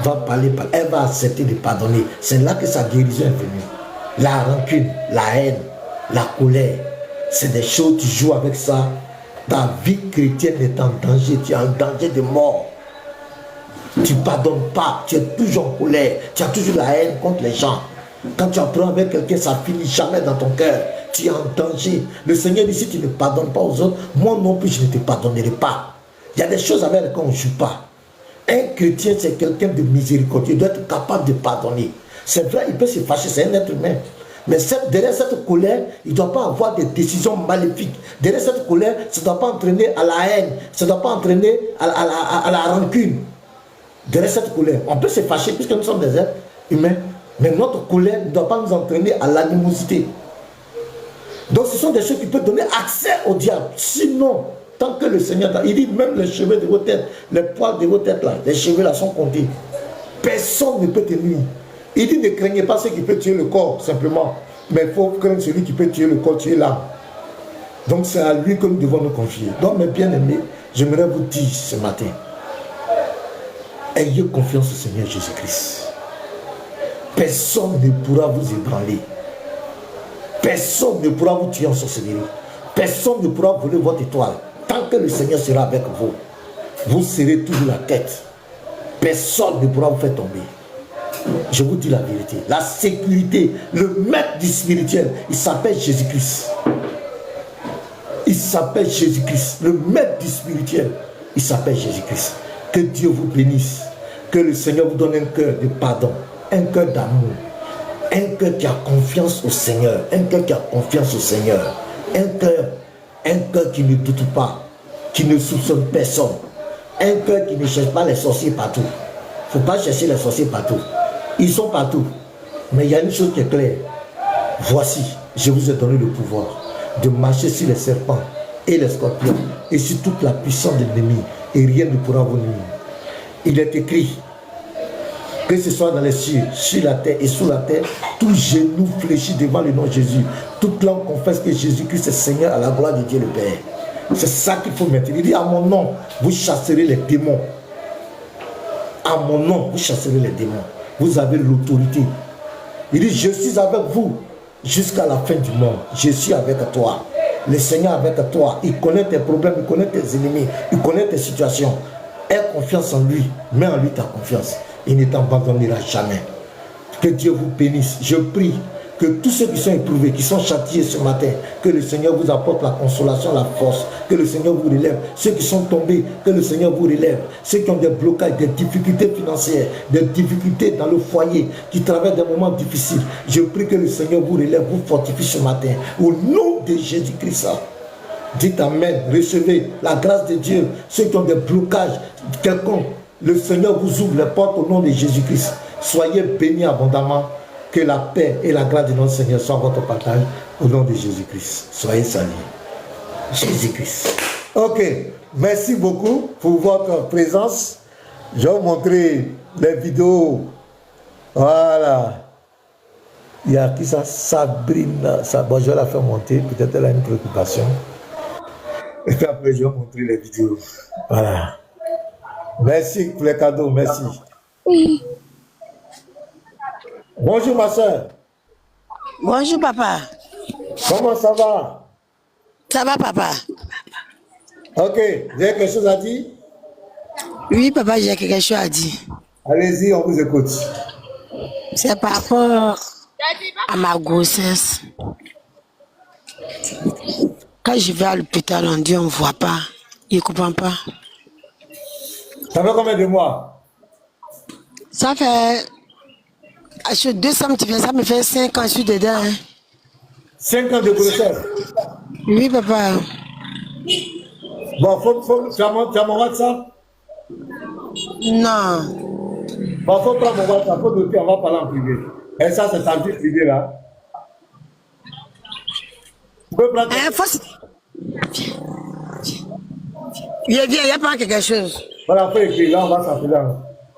va parler, elle va accepter de pardonner. C'est là que sa guérison est venue. La rancune, la haine, la colère, c'est des choses, tu joues avec ça. Ta vie chrétienne est en danger, tu es en danger de mort. Tu ne pardonnes pas, tu es toujours en colère, tu as toujours la haine contre les gens. Quand tu apprends avec quelqu'un, ça finit jamais dans ton cœur. Tu es en danger. Le Seigneur dit, si tu ne pardonnes pas aux autres, moi non plus je ne te pardonnerai pas. Il y a des choses avec lesquelles on ne joue pas. Un chrétien, c'est quelqu'un de miséricordieux, il doit être capable de pardonner. C'est vrai, il peut se fâcher, c'est un être humain. Mais derrière cette colère, il ne doit pas avoir des décisions maléfiques. Derrière cette colère, ça ne doit pas entraîner à la haine, ça ne doit pas entraîner à la rancune. Derrière cette colère, on peut se fâcher puisque nous sommes des êtres humains, mais notre colère ne doit pas nous entraîner à l'animosité. Donc ce sont des choses qui peuvent donner accès au diable. Sinon, tant que le Seigneur, il dit même les cheveux de vos têtes, les poils de vos têtes là, les cheveux là sont comptés. Personne ne peut te nuire. Il dit ne craignez pas ce qui peut tuer le corps simplement, mais il faut craindre celui qui peut tuer le corps, tuer l'âme. Donc c'est à lui que nous devons nous confier. Donc mes bien-aimés, j'aimerais vous dire ce matin, ayez confiance au Seigneur Jésus-Christ. Personne ne pourra vous ébranler. Personne ne pourra vous tuer en sorcellerie. Personne ne pourra voler votre étoile. Tant que le Seigneur sera avec vous, vous serez toujours la tête. Personne ne pourra vous faire tomber. Je vous dis la vérité. La sécurité, le maître du spirituel, il s'appelle Jésus-Christ. Il s'appelle Jésus-Christ. Le maître du spirituel, il s'appelle Jésus-Christ. Que Dieu vous bénisse. Que le Seigneur vous donne un cœur de pardon, un cœur d'amour, un cœur qui a confiance au Seigneur, un cœur qui a confiance au Seigneur, un cœur qui ne doute pas, qui ne soupçonne personne, un cœur qui ne cherche pas les sorciers partout. Il ne faut pas chercher les sorciers partout. Ils sont partout. Mais il y a une chose qui est claire. Voici, je vous ai donné le pouvoir de marcher sur les serpents et les scorpions et sur toute la puissance de l'ennemi, et rien ne pourra vous nuire. Il est écrit, que ce soit dans les cieux, sur la terre et sous la terre, tout genou fléchit devant le nom de Jésus. Toute langue confesse que Jésus-Christ est Seigneur à la gloire de Dieu le Père. C'est ça qu'il faut mettre. Il dit, à mon nom, vous chasserez les démons. À mon nom, vous chasserez les démons. Vous avez l'autorité. Il dit, je suis avec vous jusqu'à la fin du monde. Je suis avec toi. Le Seigneur avec toi. Il connaît tes problèmes, il connaît tes ennemis, il connaît tes situations. Aie confiance en lui. Mets en lui ta confiance. Il ne t'abandonnera jamais. Que Dieu vous bénisse. Je prie que tous ceux qui sont éprouvés, qui sont châtiés ce matin, que le Seigneur vous apporte la consolation, la force, que le Seigneur vous relève. Ceux qui sont tombés, que le Seigneur vous relève. Ceux qui ont des blocages, des difficultés financières, des difficultés dans le foyer, qui traversent des moments difficiles, je prie que le Seigneur vous relève, vous fortifie ce matin. Au nom de Jésus-Christ. Dites Amen. Recevez la grâce de Dieu. Ceux qui ont des blocages quelconques, le Seigneur vous ouvre les portes au nom de Jésus-Christ. Soyez bénis abondamment. Que la paix et la grâce de notre Seigneur soient votre partage au nom de Jésus-Christ. Soyez salués. Jésus-Christ. Ok. Merci beaucoup pour votre présence. Je vais vous montrer les vidéos. Voilà. Il y a qui ça? Sabrina. Bon, je vais la faire monter. Peut-être elle a une préoccupation. Et puis après, je vais vous montrer les vidéos. Voilà. Merci pour les cadeaux. Merci. Oui. Bonjour ma soeur. Bonjour papa. Comment ça va? Ça va papa? Ok. Vous avez quelque chose à dire? Oui papa, j'ai quelque chose à dire. Allez-y, on vous écoute. C'est par rapport à ma grossesse. Quand je vais à l'hôpital, on dit on ne voit pas. Il ne comprend pas. Ça fait combien de mois? Ça fait... Sur 200, ça me fait 5 ans, je suis dedans. Hein. 5 ans de grossesse? Oui, papa. Bon, tu as mon WhatsApp? Non. Bon, faut prendre mon WhatsApp, faut noter, on va parler en privé. Et ça, c'est ta vie privée là. Tu peux prendre... Viens, il n'y a pas quelque chose. Voilà, faut écrire, là, on va s'appeler.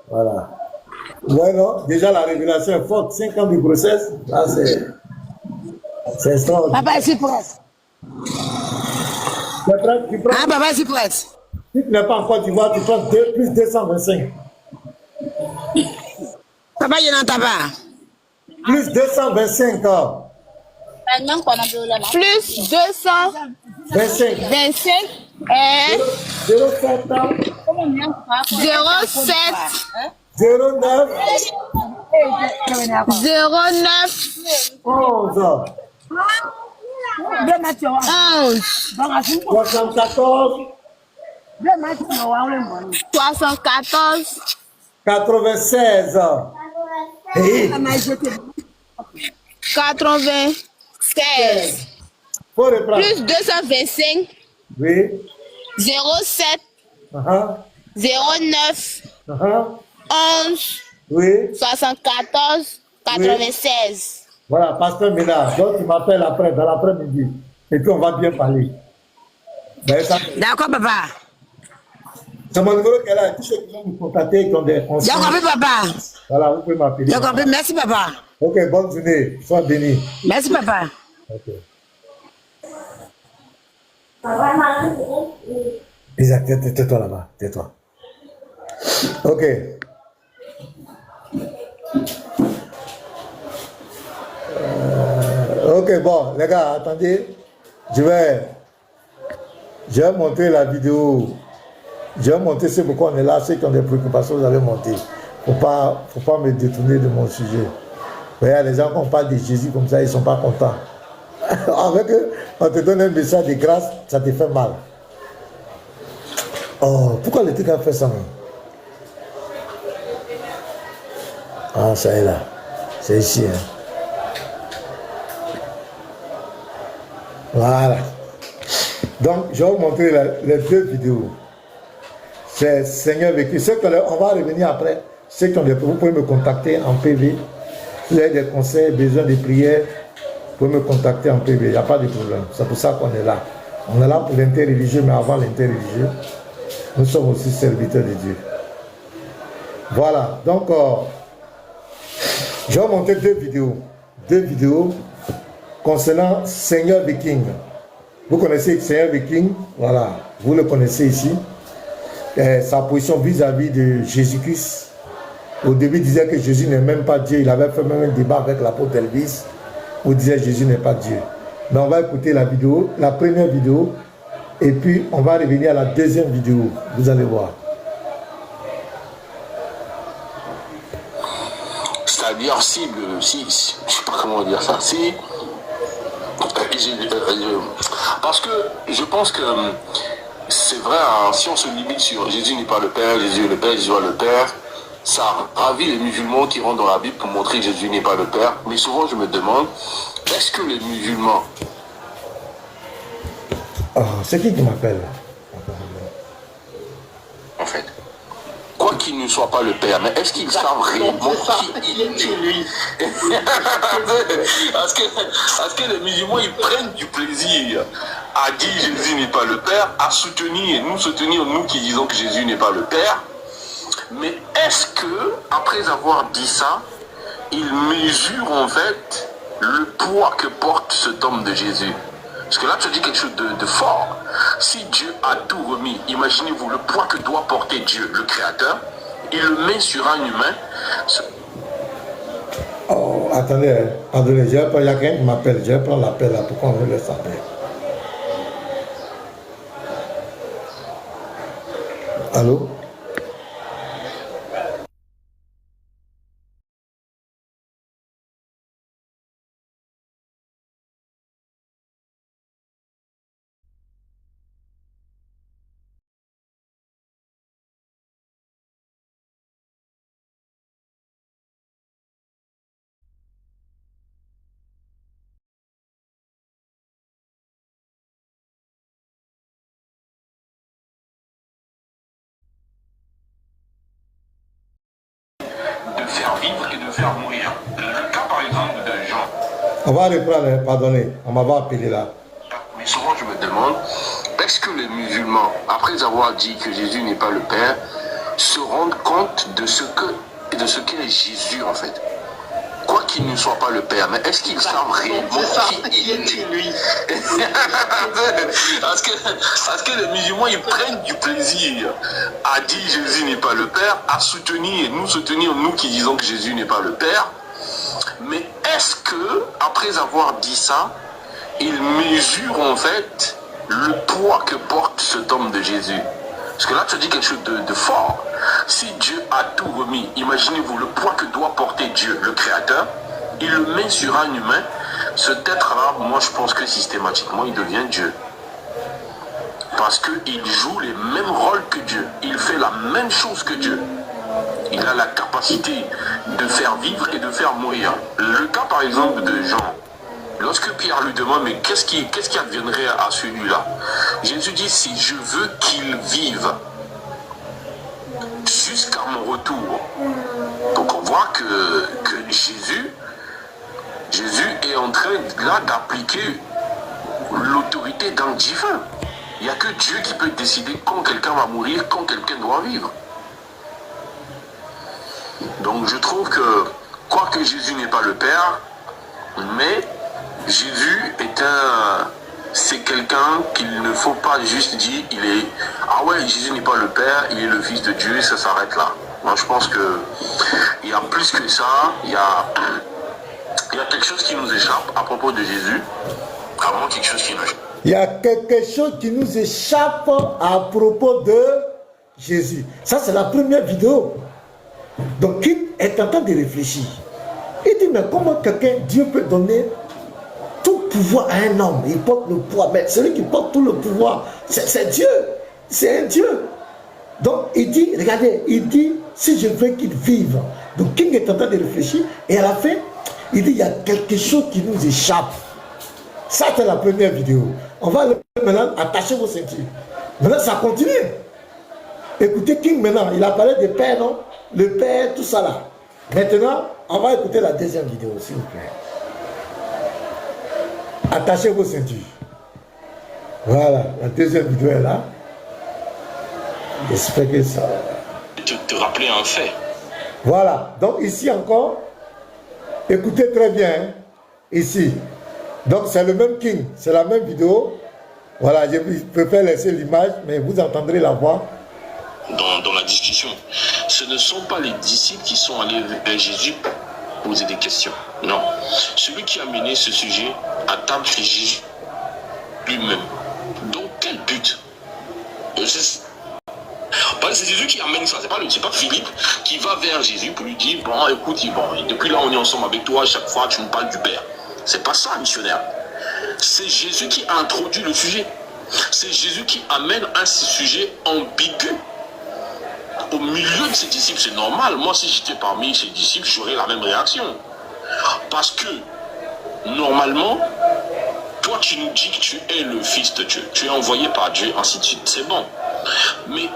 Voilà. Ouais, non, déjà la révélation est forte. 5 ans de grossesse, là, c'est extraordinaire. Papa, ici, presse. Tu prends, Ah, papa, c'est prête. si tu n'es pas en Côte d'Ivoire, tu prends plus 225. Papa, il n'entend pas. Plus 225 ans. Plus 225 25. et 07 ans. 07 09. 09 11 ans. 11 74. 74 96 ans. Hey, 96 faut reprendre. plus 225 Oui. 07 Uh-huh. 09 Uh-huh. 11 Oui. 74 96. Voilà, Pasteur Ménard. Donc, tu m'appelles après, dans l'après-midi. Et puis, on va bien parler. Ben, D'accord, papa. c'est mon numéro qu'elle a. Tous ceux qui vont nous contacter, qui ont des J'ai conseils. compris, papa. Voilà, vous pouvez m'appeler. J'ai compris. Merci, papa. Ok, bonne journée. Sois béni. Merci, papa. Ok. Isaac, tais-toi là-bas. Tais-toi. Ok. Ok, bon, les gars, attendez. Je vais montrer la vidéo. Je vais montrer c'est pourquoi on est là. Ceux qui ont des préoccupations, vous allez monter. Faut pas me détourner de mon sujet. Regarde, les gens, quand on parle de Jésus comme ça, ils ne sont pas contents. Avec eux, on te donne un message de grâce, ça te fait mal. Oh, pourquoi le truc a fait ça, même? Ah, ça est là. C'est ici, hein. Voilà. Donc, je vais vous montrer les deux vidéos. C'est Seigneur vécu. On va revenir après. Ceux qui ont des, vous pouvez me contacter en PV. Si vous avez des conseils, besoin de prières, vous pouvez me contacter en PV. Il n'y a pas de problème. C'est pour ça qu'on est là. On est là pour l'interreligieux, mais avant l'interreligieux, nous sommes aussi serviteurs de Dieu. Voilà. Donc, je vais vous montrer deux vidéos. Deux vidéos concernant Seigneur Viking. Vous connaissez Seigneur Viking, voilà, vous le connaissez ici. Sa position vis-à-vis de Jésus-Christ. Au début, il disait que Jésus n'est même pas Dieu. Il avait fait même un débat avec l'apôtre Elvis où il disait que Jésus n'est pas Dieu. Mais on va écouter la vidéo, la première vidéo, et puis on va revenir à la deuxième vidéo. Vous allez voir. C'est-à-dire si je sais pas comment dire ça, si parce que je pense que c'est vrai, hein, si on se limite sur Jésus n'est pas le Père, Jésus est le Père, Jésus est le Père, ça ravit les musulmans qui rentrent dans la Bible pour montrer que Jésus n'est pas le Père. Mais souvent je me demande, est-ce que les musulmans... Oh, c'est qui m'appelle? En fait, quoi qu'il ne soit pas le Père, mais est-ce qu'ils savent réellement qui il est? Parce que les musulmans, ils prennent du plaisir à dire Jésus n'est pas le Père, à soutenir, nous qui disons que Jésus n'est pas le Père. Mais est-ce que, après avoir dit ça, ils mesurent en fait le poids que porte cet homme de Jésus? Parce que là, tu as dit quelque chose de fort. Si Dieu a tout remis, imaginez-vous le poids que doit porter Dieu, le Créateur, il le met sur un humain. Oh, attendez, il y a quelqu'un qui m'appelle, je vais prendre l'appel là, pourquoi on me laisse appeler? Allô? De faire vivre et de faire mourir. Le cas par exemple de Jean. On va reprendre, pardonnez, on m'avait appelé là. Mais souvent je me demande, est-ce que les musulmans, après avoir dit que Jésus n'est pas le Père, se rendent compte de ce qu'est Jésus en fait? Quoi qu'il ne soit pas le Père, mais est-ce qu'ils savent réellement qui il est lui? Parce que les musulmans, ils prennent du plaisir à dire Jésus n'est pas le Père, à soutenir, nous qui disons que Jésus n'est pas le Père. Mais est-ce que, après avoir dit ça, ils mesurent en fait le poids que porte cet homme de Jésus? Parce que là, tu dis quelque chose de fort. Si Dieu a tout remis, imaginez-vous le poids que doit porter Dieu, le Créateur, il le met sur un humain. Cet être-là, moi je pense que systématiquement, il devient Dieu. Parce qu'il joue les mêmes rôles que Dieu. Il fait la même chose que Dieu. Il a la capacité de faire vivre et de faire mourir. Le cas par exemple de Jean. Lorsque Pierre lui demande, mais qu'est-ce qui adviendrait à celui-là? Jésus dit, si je veux qu'il vive jusqu'à mon retour. Donc on voit que Jésus est en train là d'appliquer l'autorité d'un divin. Il n'y a que Dieu qui peut décider quand quelqu'un va mourir, quand quelqu'un doit vivre. Donc je trouve que, quoique Jésus n'est pas le Père, mais Jésus c'est quelqu'un qu'il ne faut pas juste dire, ah ouais, Jésus n'est pas le Père, il est le Fils de Dieu, ça s'arrête là. Moi je pense que il y a plus que ça, il y a quelque chose qui nous échappe à propos de Jésus, vraiment quelque chose qui nous échappe. Il y a quelque chose qui nous échappe à propos de Jésus. Ça c'est la première vidéo. Donc il est en train de réfléchir. Il dit, mais comment Dieu peut donner tout pouvoir à un homme? Il porte le poids, mais celui qui porte tout le pouvoir, c'est Dieu. C'est un Dieu. Donc il dit, regardez, il dit, si je veux qu'il vive. Donc King est en train de réfléchir, et à la fin, il dit, il y a quelque chose qui nous échappe. Ça c'est la première vidéo. On va maintenant attacher vos ceintures. Maintenant ça continue. Écoutez King maintenant, il a parlé de Père, non? Le Père, tout ça là. Maintenant, on va écouter la deuxième vidéo, s'il vous plaît. Attachez vos ceintures. Voilà, la deuxième vidéo est là. J'espère que ça... Te rappeler un fait. Voilà, donc ici encore, écoutez très bien, hein, ici. Donc c'est le même King, c'est la même vidéo. Voilà, je préfère laisser l'image, mais vous entendrez la voix. Dans la discussion, ce ne sont pas les disciples qui sont allés vers Jésus poser des questions. Non. Celui qui a mené ce sujet à table, c'est Jésus lui-même. Donc quel but? C'est Jésus qui amène ça, c'est pas Philippe qui va vers Jésus pour lui dire, bon écoute, depuis là on est ensemble avec toi, à chaque fois tu me parles du Père. C'est pas ça, missionnaire. C'est Jésus qui a introduit le sujet. C'est Jésus qui amène un sujet ambigu au milieu de ses disciples. C'est normal. Moi, si j'étais parmi ses disciples, j'aurais la même réaction. Parce que, normalement, toi, tu nous dis que tu es le Fils de Dieu. Tu es envoyé par Dieu, ainsi de suite. C'est bon. Mais,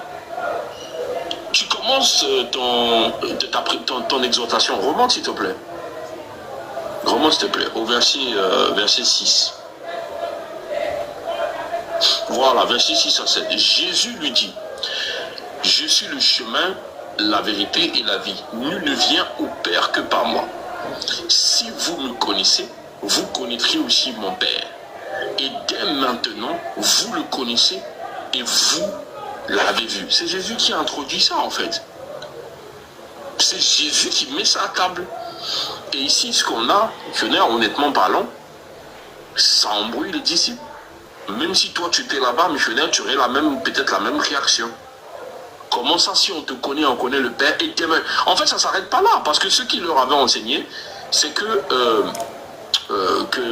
tu commences ton exhortation. Remonte, s'il te plaît. Remonte, s'il te plaît, au verset 6. Voilà, verset 6 à 7. Jésus lui dit, je suis le chemin, la vérité et la vie. Nul ne vient au Père que par moi. Si vous me connaissez, vous connaîtrez aussi mon Père. Et dès maintenant, vous le connaissez et vous l'avez vu. C'est Jésus qui a introduit ça en fait. C'est Jésus qui met ça à table. Et ici, ce qu'on a, honnêtement parlant, ça embrouille les disciples. Même si toi tu étais là-bas, missionnaire, tu aurais peut-être la même réaction. Comment ça, si on te connaît, on connaît le Père et demain. En fait, ça ne s'arrête pas là, parce que ce qu'il leur avait enseigné, c'est que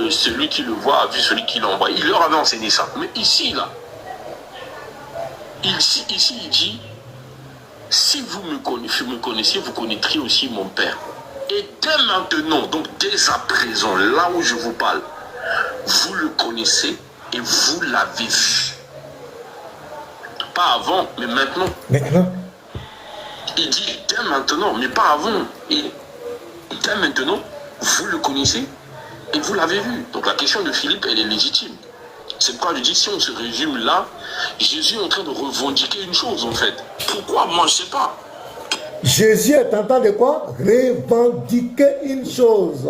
celui qui le voit a vu celui qui l'envoie. Il leur avait enseigné ça. Mais ici, là, ici il dit, si vous me connaissez, vous connaîtrez aussi mon Père. Et dès maintenant, donc dès à présent, là où je vous parle, vous le connaissez et vous l'avez vu. Pas avant, mais maintenant. Maintenant. Il dit dès maintenant, mais pas avant. Et dès maintenant, vous le connaissez et vous l'avez vu. Donc la question de Philippe, elle est légitime. C'est pourquoi je dis, si on se résume là, Jésus est en train de revendiquer une chose en fait. Pourquoi? Moi je ne sais pas. Jésus est en train de quoi? Revendiquer une chose.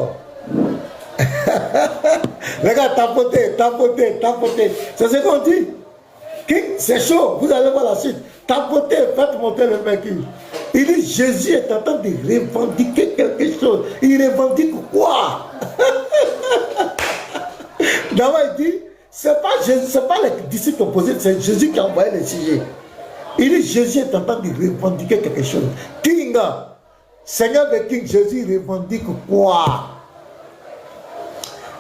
Les gars, tapotez. C'est ce qu'on dit. C'est chaud, vous allez voir la suite. Tapotez, faites monter le mec. Il dit Jésus est en train de revendiquer quelque chose. Il revendique quoi? D'abord, il dit c'est pas Jésus, c'est pas les disciples opposés, c'est Jésus qui a envoyé les sujets. Il dit Jésus est en train de revendiquer quelque chose. King, Seigneur de King, Jésus revendique quoi?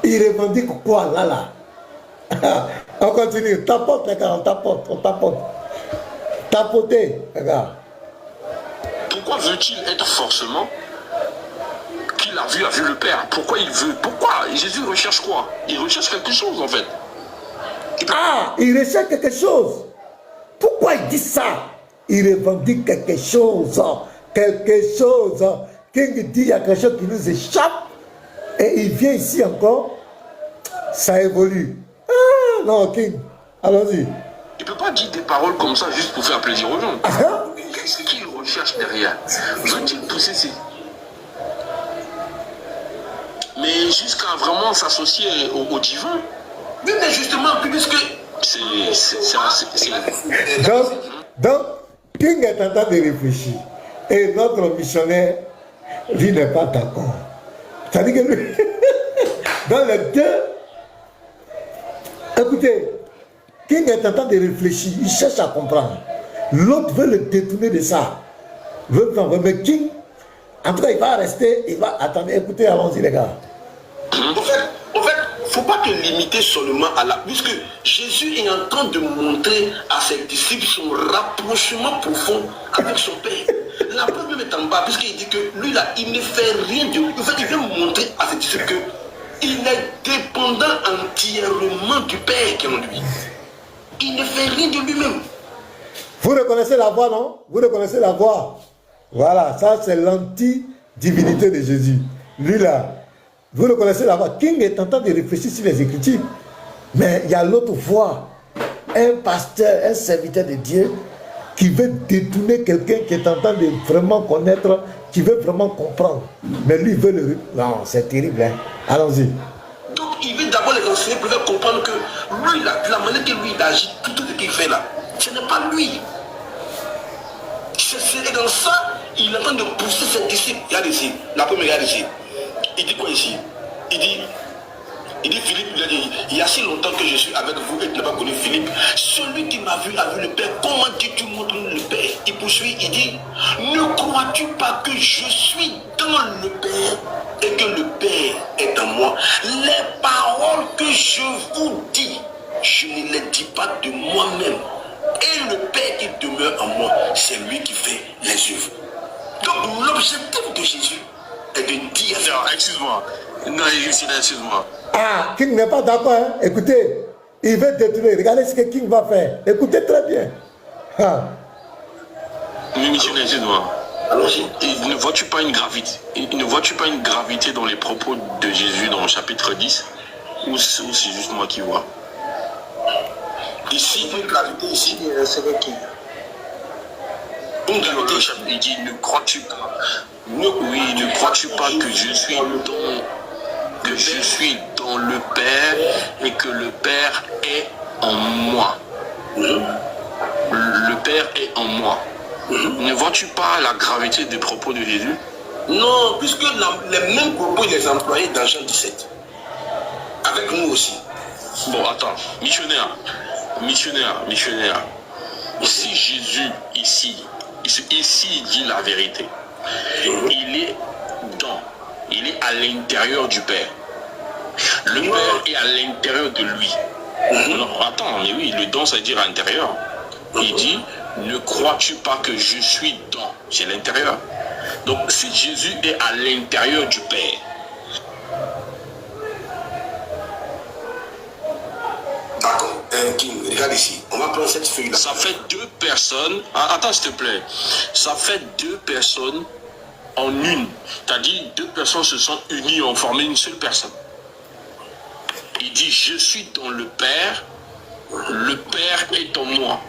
Il revendique quoi là? On continue, tapote les gars, on tapote. Tapotez les gars. Pourquoi veut-il être forcément qu'il a vu le Père? Pourquoi il veut? Pourquoi? Jésus recherche quoi? Il recherche quelque chose en fait. Il recherche quelque chose. Pourquoi il dit ça? Il revendique quelque chose. King dit il y a quelque chose qui nous échappe. Et il vient ici encore. Ça évolue. Non, King, allons-y. Il ne peut pas dire des paroles comme ça juste pour faire plaisir aux gens. Qu'est-ce qu'il recherche derrière? Veut-il pousser ses... Mais jusqu'à vraiment s'associer au divin. Mais justement, puisque... Donc, King est en train de réfléchir. Et notre missionnaire, lui, n'est pas d'accord. C'est-à-dire que lui, dans les deux, écoutez, King est en train de réfléchir, il cherche à comprendre. L'autre veut le détourner de ça. Mais King, en tout cas, il va rester, il va attendre. Écoutez, allons-y les gars. En fait, il ne faut pas te limiter seulement à la... Puisque Jésus est en train de montrer à ses disciples son rapprochement profond avec son Père. La preuve même est en bas, puisqu'il dit que lui, là, il ne fait rien de lui. En fait, il veut montrer à ses disciples qu'il est dépendant entièrement du Père qui est en lui. Il ne fait rien de lui-même. Vous reconnaissez la voix, non? Vous reconnaissez la voix? Voilà, ça c'est l'anti-divinité de Jésus. Lui là, vous reconnaissez la voix. King est en train de réfléchir sur les Écritures. Mais il y a l'autre voix. Un pasteur, un serviteur de Dieu qui veut détourner quelqu'un qui est en train de vraiment connaître, qui veut vraiment comprendre. Mais lui veut le... Non, c'est terrible, hein? Allons-y. Donc il veut d'abord les enseigner pour faire comprendre que lui, là, la manière que lui il agit, tout ce qu'il fait là, ce n'est pas lui. C'est dans ça, il est en train de pousser ses disciples. Regarde ici, la première, regarde ici. Il dit quoi ici? Il dit Philippe, il a dit, il y a si longtemps que je suis avec vous et tu n'as pas connu Philippe. Celui qui m'a vu a vu le Père. Comment dis-tu montres le Père? Il poursuit, il dit, ne crois-tu pas que je suis dans le Père et que le Père est en moi? Les paroles que je vous dis, je ne les dis pas de moi-même. Et le Père qui demeure en moi, c'est lui qui fait les œuvres. Donc l'objectif de Jésus est de dire... Excuse-moi. Non, excuse-moi. King n'est pas d'accord, hein? Écoutez, il veut détruire. Regardez ce que King va faire. Écoutez très bien. Mais missionnaire, excuse-moi. Ne vois-tu pas une gravité dans les propos de Jésus dans le chapitre 10? Ou c'est juste moi qui vois? Ici, une gravité, ici, c'est le qui? Une gravité, il dit, ne crois-tu pas? Oui, ne crois-tu pas que je suis dans le Père et que le Père est en moi? Le Père est en moi. Ne vois-tu pas la gravité des propos de Jésus? Non, puisque les mêmes propos, il les employait dans Jean 17. Avec nous aussi. Bon, attends, missionnaire. Si Jésus, ici, il dit la vérité, il est à l'intérieur du Père. Le Père est à l'intérieur de lui. Non, attends, mais oui, le don, ça veut dire à l'intérieur. Il dit, ne crois-tu pas que je suis dans? C'est l'intérieur. Donc, si Jésus est à l'intérieur du Père, d'accord, King, regarde ici. On va prendre cette feuille-là. ça fait deux personnes. Attends, s'il te plaît. Ça fait deux personnes en une. C'est-à-dire, deux personnes se sont unies, ont formé une seule personne. Il dit, je suis dans le Père est en moi.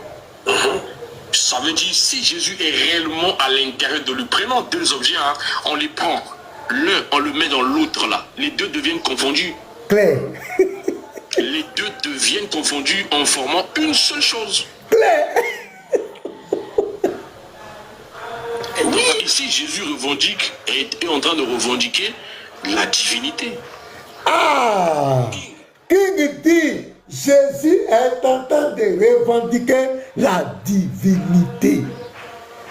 Ça veut dire, si Jésus est réellement à l'intérieur de lui, prenons deux objets, hein, on les prend, l'un, on le met dans l'autre là, les deux deviennent confondus. Claire. Les deux deviennent confondus en formant une seule chose. Claire. Et donc ici, Jésus revendique, est en train de revendiquer la divinité. Ah! King dit, Jésus est en train de revendiquer la divinité.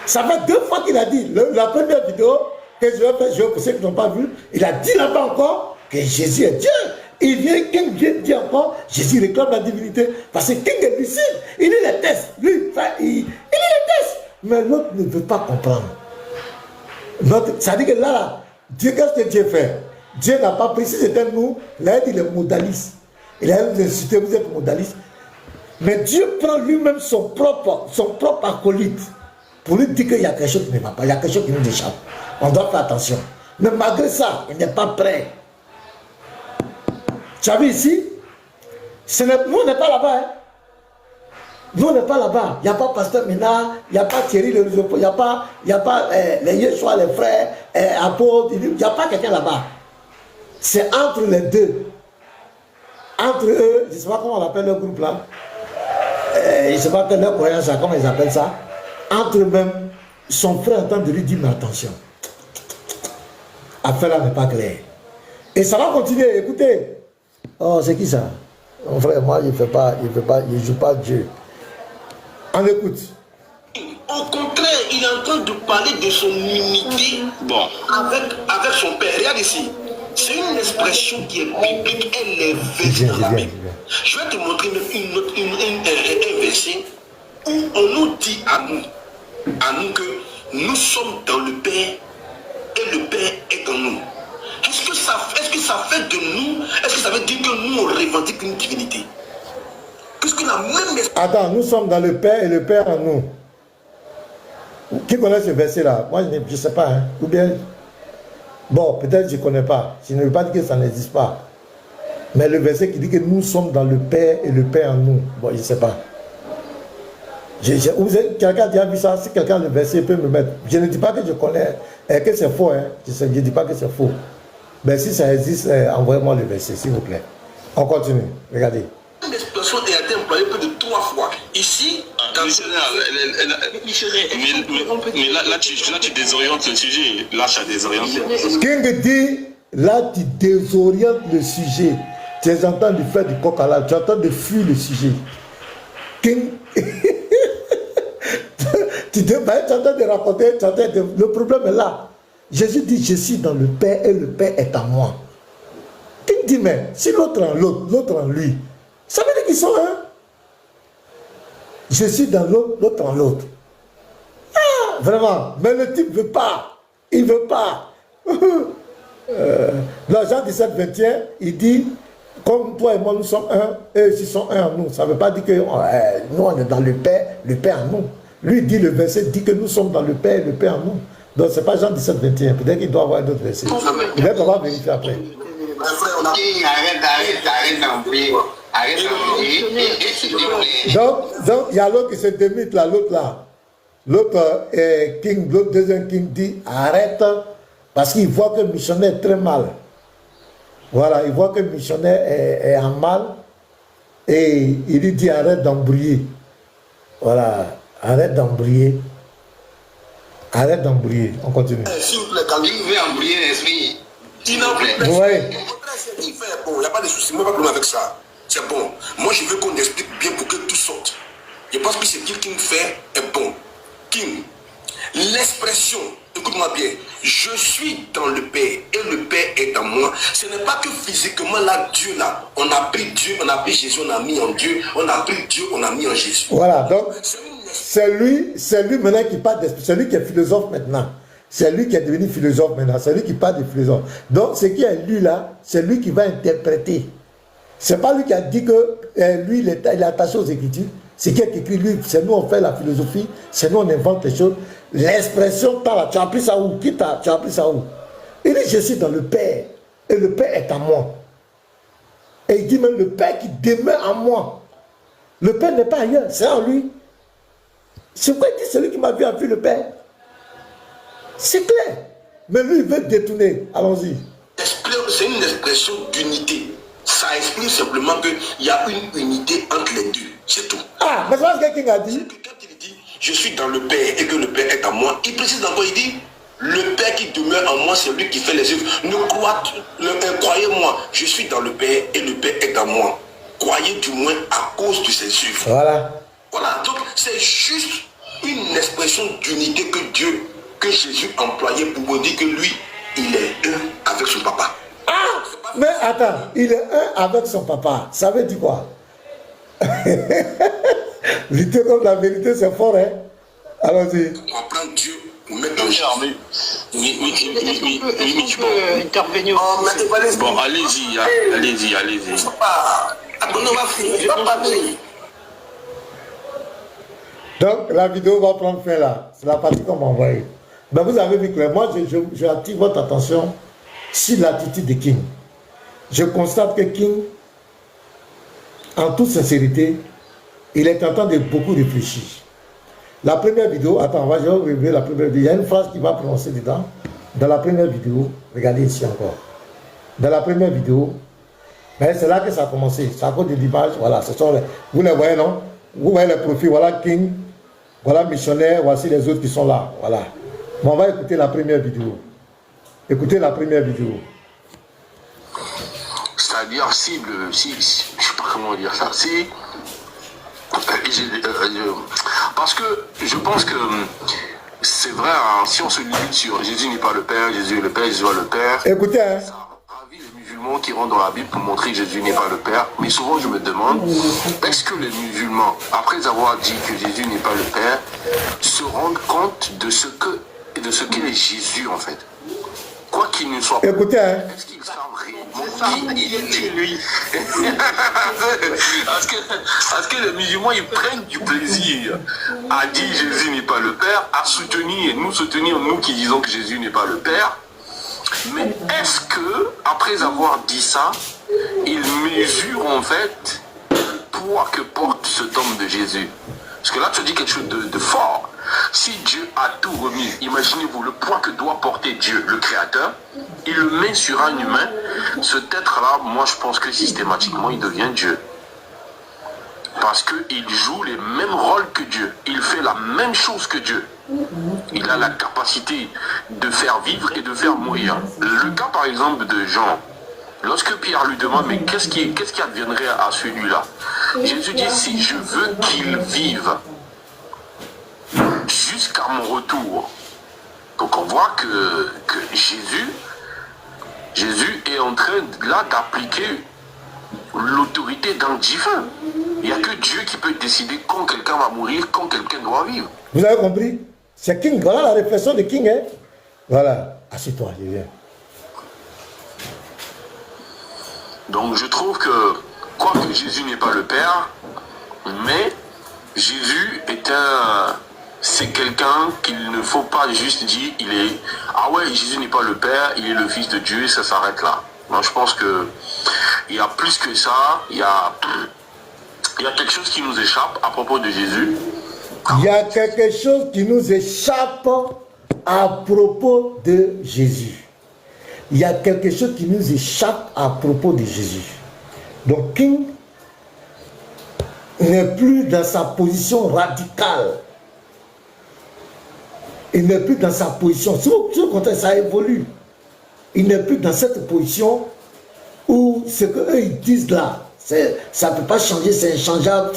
Ça fait 2 fois qu'il a dit. La première vidéo que je vais faire, pour ceux qui n'ont pas vu, il a dit là-bas encore que Jésus est Dieu. King vient dire encore, Jésus réclame la divinité. Parce que King est lucide. Il lit les tests. Lui, il lit les tests. Mais l'autre ne veut pas comprendre. Ça dit que là, Dieu, qu'est-ce que Dieu fait? Dieu n'a pas pris, si c'était nous, il a dit les modalistes. Il a dit, vous êtes modalistes. Mais Dieu prend lui-même son propre acolyte pour lui dire qu'il y a quelque chose qui ne va pas, il y a quelque chose qui nous échappe. On doit faire attention. Mais malgré ça, il n'est pas prêt. Tu as vu ici? Nous, on n'est pas là-bas. Hein? Nous, on n'est pas là-bas. Il n'y a pas Pasteur Ménard, il n'y a pas Thierry le il n'y a pas les Yeshua, les frères, apôtres, il n'y a pas quelqu'un là-bas. C'est entre les deux. Entre eux, je ne sais pas comment on appelle le groupe là. Je ne sais pas leur croyance, comment ils appellent ça. Entre eux-mêmes, son frère est en train de lui dire, mais attention, l'affaire là n'est pas claire. Et ça va continuer, écoutez. Oh, c'est qui ça? Mon frère, moi, il ne joue pas Dieu. On écoute. Au contraire, il est en train de parler de son unité avec son père. Regarde ici. C'est une expression qui est biblique, elle est vraie dans la Bible. Je vais te montrer un verset où on nous dit à nous que nous sommes dans le Père et le Père est en nous. Est-ce que ça fait de nous, est-ce que ça veut dire que nous on revendique une divinité? Puisque la même... Attends, nous sommes dans le Père et le Père en nous. Qui connaît ce verset-là? Moi, je ne sais pas. Hein. Ou bien... Bon, peut-être je ne connais pas. Je ne veux pas dire que ça n'existe pas. Mais le verset qui dit que nous sommes dans le Père et le Père en nous. Bon, je ne sais pas. Quelqu'un a déjà vu ça? Si quelqu'un le verset peut me mettre. Je ne dis pas que je connais, que c'est faux. Hein. Je ne dis pas que c'est faux. Mais si ça existe, envoyez-moi le verset, s'il vous plaît. On continue. Regardez. L'expression a été employée plus de 3 fois. Ici, dans mais là, tu désorientes le sujet. Là, tu as désorienté. King dit, là, tu désorientes le sujet. Tu es en train de faire du coq à l'âne. Tu es en train de fuir le sujet. King, tu es en train de raconter. Le problème est là. Jésus dit, je suis dans le Père et le Père est en moi. King dit, mais si l'autre en l'autre, l'autre en lui, ça veut dire qu'ils sont un. Je suis dans l'autre, l'autre en l'autre. Ah, vraiment. Mais le type ne veut pas. Il ne veut pas. Dans Jean 17, 21, il dit, comme toi et moi, nous sommes un, eux aussi sont un en nous. Ça ne veut pas dire que nous, on est dans le Père en nous. Lui dit, le verset dit que nous sommes dans le Père et le Père en nous. Donc, ce n'est pas Jean 17, 21. Peut-être qu'il doit avoir un autre verset. Peut-être qu'on va vérifier après. Donc, il y a l'autre qui se démite là, l'autre là. L'autre King, l'autre deuxième King dit arrête parce qu'il voit que le missionnaire est très mal. Voilà, il voit que le missionnaire est en mal et il lui dit arrête d'embrouiller. Voilà, arrête d'embrouiller. Arrête d'embrouiller. On continue. S'il vous plaît, quand il veut embrouiller l'esprit, il n'embrouille pas. Ouais. Il fait bon, il n'y a pas de souci, moi pas de problème avec ça. C'est bon. Moi je veux qu'on explique bien pour que tout sorte. Je pense que ce qu'il King fait est bon. King, l'expression, écoute-moi bien, je suis dans le Père et le Père est en moi. Ce n'est pas que physiquement là, Dieu là, on a pris Dieu, on a pris Jésus, on a mis en Dieu, on a pris Dieu, on a mis en Jésus. Voilà, donc c'est lui maintenant qui parle d'esprit, c'est lui qui est philosophe maintenant. C'est lui qui est devenu philosophe maintenant, c'est lui qui parle de philosophe. Donc ce qui est lui là, c'est lui qui va interpréter. C'est pas lui qui a dit que lui il est attaché aux Écritures. C'est qui est écrit, lui, c'est nous on fait la philosophie, c'est nous on invente les choses. L'expression, tu as appris ça où? Tu as appris ça où? Il dit, je suis dans le Père, et le Père est en moi. Et il dit même le Père qui demeure en moi. Le Père n'est pas ailleurs, c'est en lui. C'est quoi il dit, celui qui m'a vu a vu le Père? C'est clair. Mais lui, il veut détourner. Allons-y. C'est une expression d'unité. Ça explique simplement qu'il y a une unité entre les deux. C'est tout. Ah, mais c'est ce que quelqu'un a dit. Quand il dit je suis dans le Père et que le Père est en moi, il précise encore, il dit le Père qui demeure en moi, c'est lui qui fait les œuvres. Croyez-moi, je suis dans le Père et le Père est en moi. Croyez du moins à cause de ses œuvres. Voilà. Voilà, donc c'est juste une expression d'unité que Jésus employait pour vous dire que lui, il est un avec son papa. Ah, mais attends, il est un avec son papa. Ça veut dire quoi? Lutter contre la vérité, c'est fort, hein? Allons-y. On prend Dieu pour mettre dans le mais tu peux intervenir. Bon, allez-y, allez-y. Donc, la vidéo va prendre fin là. C'est la partie qu'on m'a envoyée. Ben, vous avez vu que moi, j'attire votre attention sur l'attitude de King. Je constate que King, en toute sincérité, il est en train de beaucoup réfléchir. La première vidéo, attends, je vais revoir la première vidéo. Il y a une phrase qui va prononcer dedans. Dans la première vidéo, regardez ici encore. Dans la première vidéo, ben, c'est là que ça a commencé. C'est à cause de l'image. Voilà, ce sont les, vous les voyez, non? Vous voyez les profils. Voilà King, voilà missionnaire, voici les autres qui sont là. Voilà. Mais on va écouter la première vidéo. Écoutez la première vidéo. C'est-à-dire, si, je sais pas comment dire ça, si, parce que je pense que c'est vrai, hein, si on se limite sur Jésus n'est pas le Père, Jésus est le Père, Jésus est le Père. Écoutez, hein. Ça ravit les musulmans qui rentrent dans la Bible pour montrer que Jésus n'est pas le Père. Mais souvent, je me demande, est-ce que les musulmans, après avoir dit que Jésus n'est pas le Père, se rendent compte de ce qu'est Jésus, en fait? Quoi qu'il ne soit pas. Écoutez, hein. Est-ce qu'ils savent réellement qui il est lui? Parce que les musulmans, ils prennent du plaisir à dire Jésus n'est pas le Père, à soutenir, nous qui disons que Jésus n'est pas le Père. Mais est-ce que, après avoir dit ça, ils mesurent en fait le poids que porte cet homme de Jésus? Parce que là, tu dis quelque chose de fort. Si Dieu a tout remis, imaginez-vous le poids que doit porter Dieu, le Créateur, il le met sur un humain, cet être-là, moi je pense que systématiquement il devient Dieu. Parce qu'il joue les mêmes rôles que Dieu, il fait la même chose que Dieu. Il a la capacité de faire vivre et de faire mourir. Le cas par exemple de Jean, lorsque Pierre lui demande, mais qu'est-ce qui adviendrait à celui-là? Jésus dit, si je veux qu'il vive jusqu'à mon retour. Donc on voit que Jésus est en train là d'appliquer l'autorité d'un divin. Il n'y a que Dieu qui peut décider quand quelqu'un va mourir, quand quelqu'un doit vivre. Vous avez compris? C'est King, voilà la réflexion de King, hein? Voilà, assieds-toi, je viens. Donc je trouve que, quoique Jésus n'est pas le Père, mais Jésus est c'est quelqu'un qu'il ne faut pas juste dire, ah ouais, Jésus n'est pas le Père, il est le Fils de Dieu, ça s'arrête là. Moi je pense que il y a plus que ça, il y a quelque chose qui nous échappe à propos de Jésus. Il y a quelque chose qui nous échappe à propos de Jésus. Il y a quelque chose qui nous échappe à propos de Jésus. Donc King n'est plus dans sa position radicale. Il n'est plus dans sa position. Si vous comptez, ça évolue. Il n'est plus dans cette position où ce qu'eux ils disent là, ça ne peut pas changer, c'est inchangeable.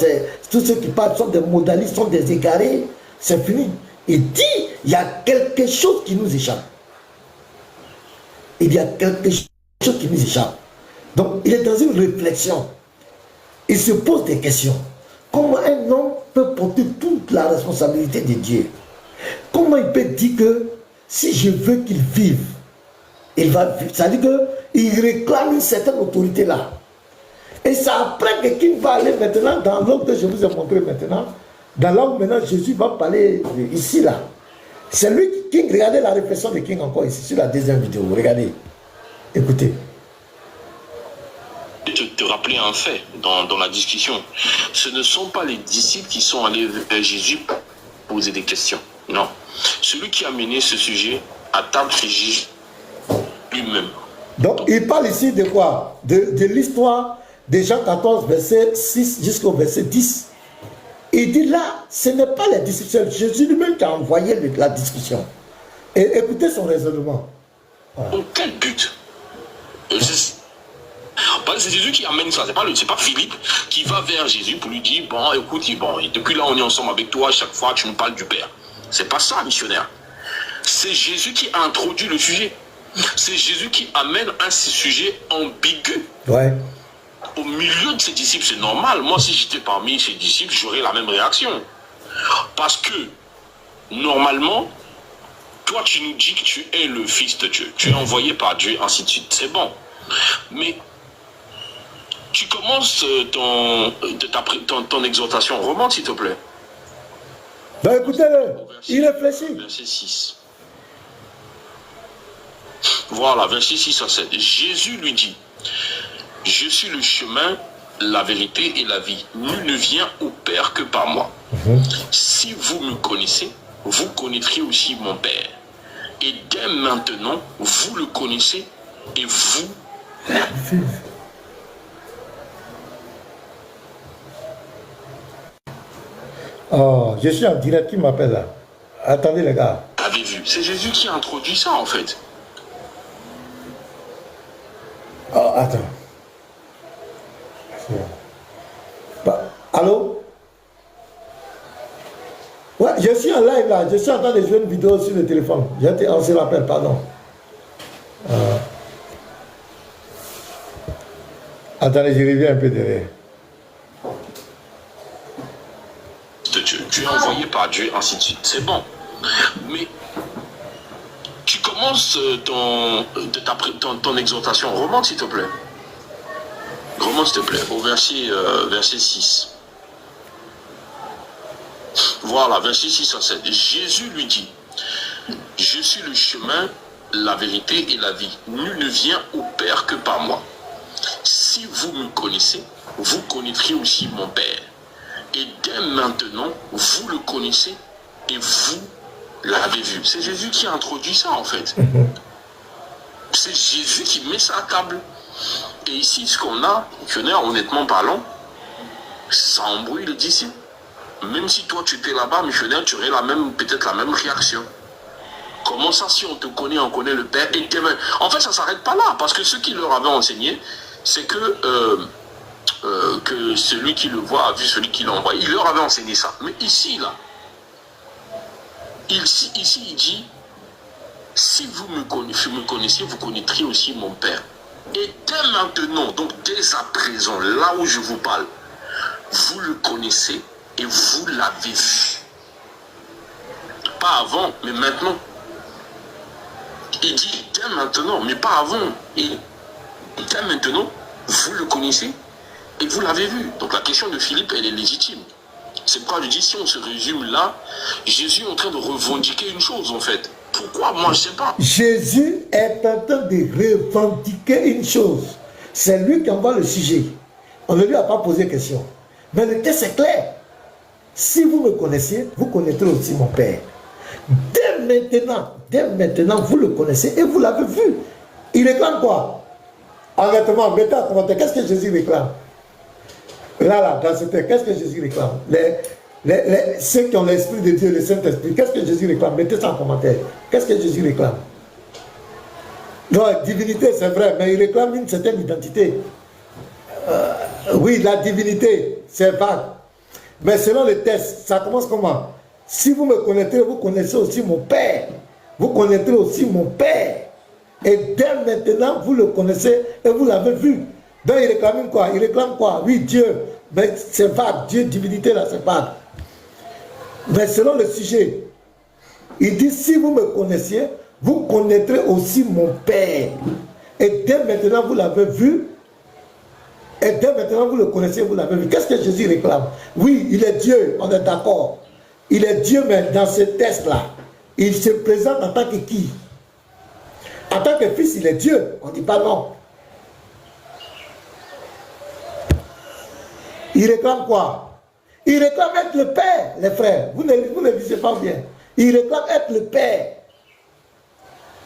Tous ceux qui parlent sont des modalistes, sont des égarés. C'est fini. Il dit, il y a quelque chose qui nous échappe. Il y a quelque chose qui nous échappe. Donc, il est dans une réflexion. Il se pose des questions. Comment un homme peut porter toute la responsabilité de Dieu? Comment il peut dire que si je veux qu'il vive, il va vivre? C'est-à-dire qu'il réclame une certaine autorité là. Et c'est après que King va aller maintenant dans l'ordre que je vous ai montré maintenant. Dans l'ordre maintenant, Jésus va parler ici là. C'est lui qui King, regardez la réflexion de King encore ici sur la deuxième vidéo. Regardez. Écoutez. Te rappeler un fait dans la discussion. Ce ne sont pas les disciples qui sont allés vers Jésus poser des questions. Non. Celui qui a mené ce sujet à table, c'est Jésus lui-même. Donc, il parle ici de quoi? De l'histoire de Jean 14, verset 6 jusqu'au verset 10. Il dit là, ce n'est pas la discussion. Jésus lui-même qui a envoyé la discussion. Et écoutez son raisonnement. Voilà. Aucun but. C'est Jésus qui amène ça. C'est pas Philippe qui va vers Jésus pour lui dire, bon, écoute, bon, depuis là, on est ensemble avec toi, à chaque fois, tu nous parles du Père. C'est pas ça, missionnaire. C'est Jésus qui a introduit le sujet. C'est Jésus qui amène un sujet ambigu. Ouais. Au milieu de ses disciples, c'est normal. Moi, si j'étais parmi ses disciples, j'aurais la même réaction. Parce que, normalement, toi, tu nous dis que tu es le Fils de Dieu. Tu es envoyé par Dieu, ainsi de suite. C'est bon. Mais, tu commences ton exhortation. Remonte, s'il te plaît. Ben écoutez-le, il réfléchit. Verset 6. Voilà, verset 6 à 7. Jésus lui dit, je suis le chemin, la vérité et la vie. Nul ne vient au Père que par moi. Si vous me connaissez, vous connaîtrez aussi mon Père. Et dès maintenant, vous le connaissez et vous... Oh, je suis en direct, qui m'appelle là? Attendez les gars. Avez vu? C'est Jésus qui a introduit ça en fait. Oh, attends. Bah, allô? Ouais, je suis en live là, je suis en train de jouer une vidéo sur le téléphone. On se rappelle, pardon. Attendez, je reviens un peu derrière. De Dieu. Tu es envoyé par Dieu, ainsi de suite. C'est bon. Mais tu commences ton exhortation. Remonte, s'il te plaît. Remonte, s'il te plaît, au verset 6. Voilà, verset 6 à 7. Jésus lui dit, je suis le chemin, la vérité et la vie. Nul ne vient au Père que par moi. Si vous me connaissez, vous connaîtrez aussi mon Père. Et dès maintenant, vous le connaissez et vous l'avez vu. C'est Jésus qui a introduit ça en fait. C'est Jésus qui met ça à table. Et ici, ce qu'on a, honnêtement parlant, ça embrouille les disciples. Même si toi tu étais là-bas, missionnaire, tu aurais peut-être la même réaction. Comment ça, si on te connaît, on connaît le Père et demain. En fait, ça ne s'arrête pas là, parce que ce qu'il leur avait enseigné, c'est que celui qui le voit a vu celui qui l'a envoyé. Il leur avait enseigné ça. Mais ici, là, il dit, si vous me connaissez, vous connaîtrez aussi mon Père. Et dès maintenant, donc dès à présent, là où je vous parle, vous le connaissez et vous l'avez vu. Pas avant, mais maintenant. Il dit dès maintenant, mais pas avant. Et dès maintenant, vous le connaissez et vous l'avez vu. Donc la question de Philippe, elle est légitime. C'est pourquoi je dis, si on se résume là, Jésus est en train de revendiquer une chose en fait. Pourquoi? Moi, je ne sais pas. Jésus est en train de revendiquer une chose. C'est lui qui envoie le sujet. On ne lui a pas posé question. Mais le texte est clair. Si vous me connaissiez, vous connaîtrez aussi mon Père. Dès maintenant, vous le connaissez et vous l'avez vu. Il réclame quoi? Honnêtement, mettez en commentaire, qu'est-ce que Jésus réclame? Là, dans ce texte, qu'est-ce que Jésus réclame? Ceux qui ont l'Esprit de Dieu, le Saint-Esprit, qu'est-ce que Jésus réclame? Mettez ça en commentaire. Qu'est-ce que Jésus réclame? Non, divinité, c'est vrai, mais il réclame une certaine identité. Oui, la divinité, c'est vague. Mais selon le texte, ça commence comment? Si vous me connaîtrez, vous connaissez aussi mon Père. Vous connaîtrez aussi mon Père. Et dès maintenant, vous le connaissez et vous l'avez vu. Donc il réclame quoi? Il réclame quoi? Oui, Dieu. Mais c'est vague. Dieu, divinité, là, c'est vague. Mais selon le sujet, il dit, si vous me connaissiez, vous connaîtrez aussi mon Père. Et dès maintenant, vous l'avez vu. Et dès maintenant, vous le connaissez, vous l'avez vu. Qu'est-ce que Jésus réclame? Oui, il est Dieu, on est d'accord. Il est Dieu, mais dans ce texte-là, il se présente en tant que qui? En tant que fils, il est Dieu. On ne dit pas non. Il réclame quoi? Il réclame être le Père, les frères. Vous ne visez pas bien. Il réclame être le Père.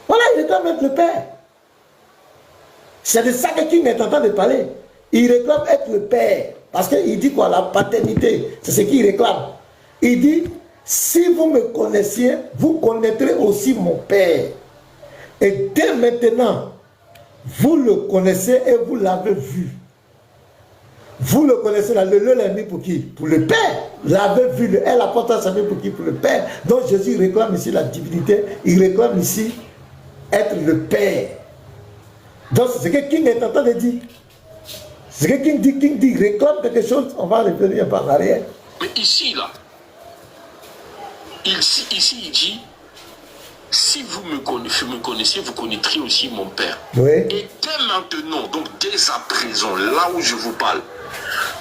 Voilà, il réclame être le Père. C'est de ça que King est en train de parler. Il réclame être le Père. Parce qu'il dit quoi? La paternité. C'est ce qu'il réclame. Il dit, si vous me connaissiez, vous connaîtrez aussi mon Père. Et dès maintenant, vous le connaissez et vous l'avez vu. Vous le connaissez là, le l'a mis pour qui? Pour le Père. L'avait vu, elle apporte sa vie pour qui? Pour le Père. Donc Jésus réclame ici la divinité. Il réclame ici être le Père. Donc c'est ce que King est en train de dire. C'est ce que King dit, réclame quelque chose, on va revenir par l'arrière. Mais ici, là, ici, il dit, si vous me connaissez, vous connaîtrez aussi mon Père. Oui. Et dès maintenant, donc dès à présent, là où je vous parle,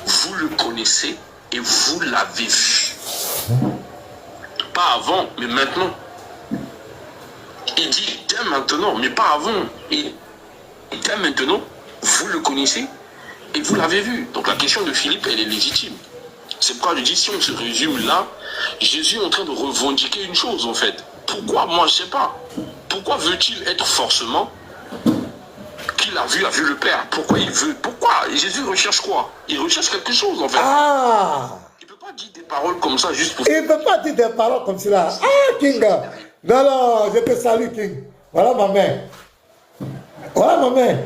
vous le connaissez et vous l'avez vu. Pas avant, mais maintenant. Il dit dès maintenant, mais pas avant. Et dès maintenant, vous le connaissez et vous l'avez vu. Donc la question de Philippe, elle est légitime. C'est pourquoi je dis, si on se résume là, Jésus est en train de revendiquer une chose en fait. Pourquoi? Moi je ne sais pas. Pourquoi veut-il être forcément qu'il a vu le Père? Pourquoi il veut? Pourquoi? Jésus recherche quoi? Il recherche quelque chose en fait. Ah! Il ne peut pas dire des paroles comme ça juste pour... Il ne peut pas dire des paroles comme cela. Ah, King! Non, non, je te salue, King. Voilà ma main. Voilà ma main.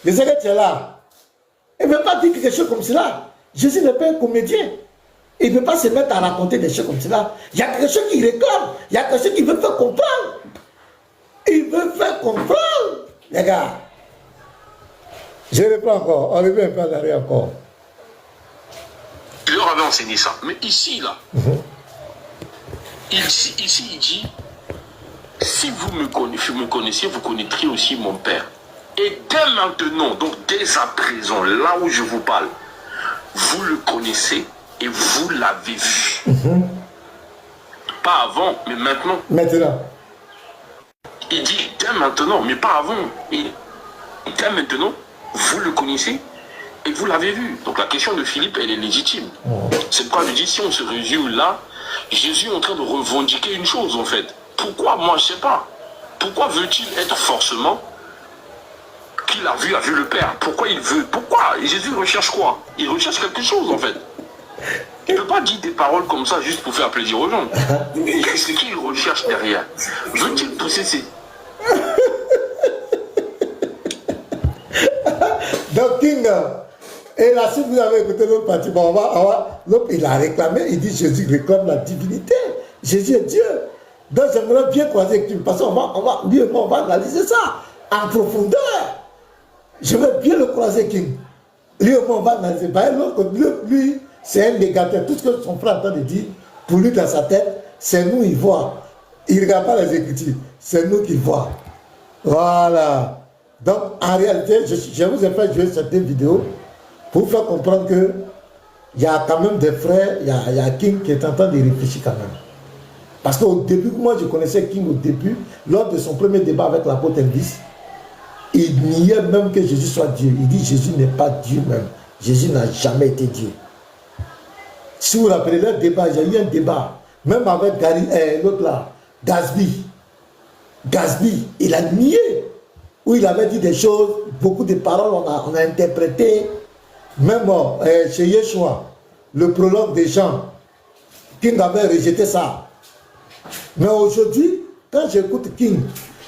Je sais que tu es là. Il ne peut pas dire quelque chose comme cela. Jésus n'est pas un comédien. Il ne peut pas se mettre à raconter des choses comme cela. Il y a quelque chose qui réclame. Il y a quelque chose qui veut faire comprendre. Il veut faire comprendre. Les gars. Je reprends encore. On revient un peu en arrière encore. Il leur avait enseigné ça. Mais ici, là, ici, il dit, si vous me connaissez, vous connaîtrez aussi mon Père. Et dès maintenant, donc dès à présent, là où je vous parle, vous le connaissez et vous l'avez vu. Pas avant, mais maintenant. Maintenant. Il dit dès maintenant, mais pas avant. Et dès maintenant, vous le connaissez et vous l'avez vu. Donc la question de Philippe, elle est légitime. C'est pourquoi je dis, si on se résume là, Jésus est en train de revendiquer une chose en fait. Pourquoi? Moi je ne sais pas. Pourquoi veut-il être forcément qu'il a vu le Père? Pourquoi il veut? Pourquoi? Et Jésus recherche quoi? Il recherche quelque chose en fait. Il ne peut pas dire des paroles comme ça juste pour faire plaisir aux gens. Qu'est-ce qu'il recherche derrière? Veut-il pousser ses... Donc King, et là si vous avez écouté l'autre partie, bon, l'autre il a réclamé, il dit Jésus réclame la divinité. Jésus est Dieu. Donc j'aimerais bien croiser King, parce qu'on va analyser ça en profondeur. Je veux bien le croiser King. Lui on va analyser. Lui, c'est un négateur. Tout ce que son frère est en train de dire, pour lui dans sa tête, c'est nous il voit. Il ne regarde pas les Écritures, c'est nous qui voit. Voilà. Donc en réalité, je vous ai fait jouer cette vidéo pour vous faire comprendre que il y a quand même des frères, il y a King qui est en train de réfléchir quand même. Parce qu'au début, moi je connaissais King au début, lors de son premier débat avec l'apôtre Elvis, il niait même que Jésus soit Dieu. Il dit Jésus n'est pas Dieu même. Jésus n'a jamais été Dieu. Si vous vous rappelez le débat, il y a eu un débat, même avec l'autre là, Gasby, il a nié, où il avait dit des choses, beaucoup de paroles, on a interprété, même chez Yeshua, le prologue des gens, King avait rejeté ça. Mais aujourd'hui, quand j'écoute King,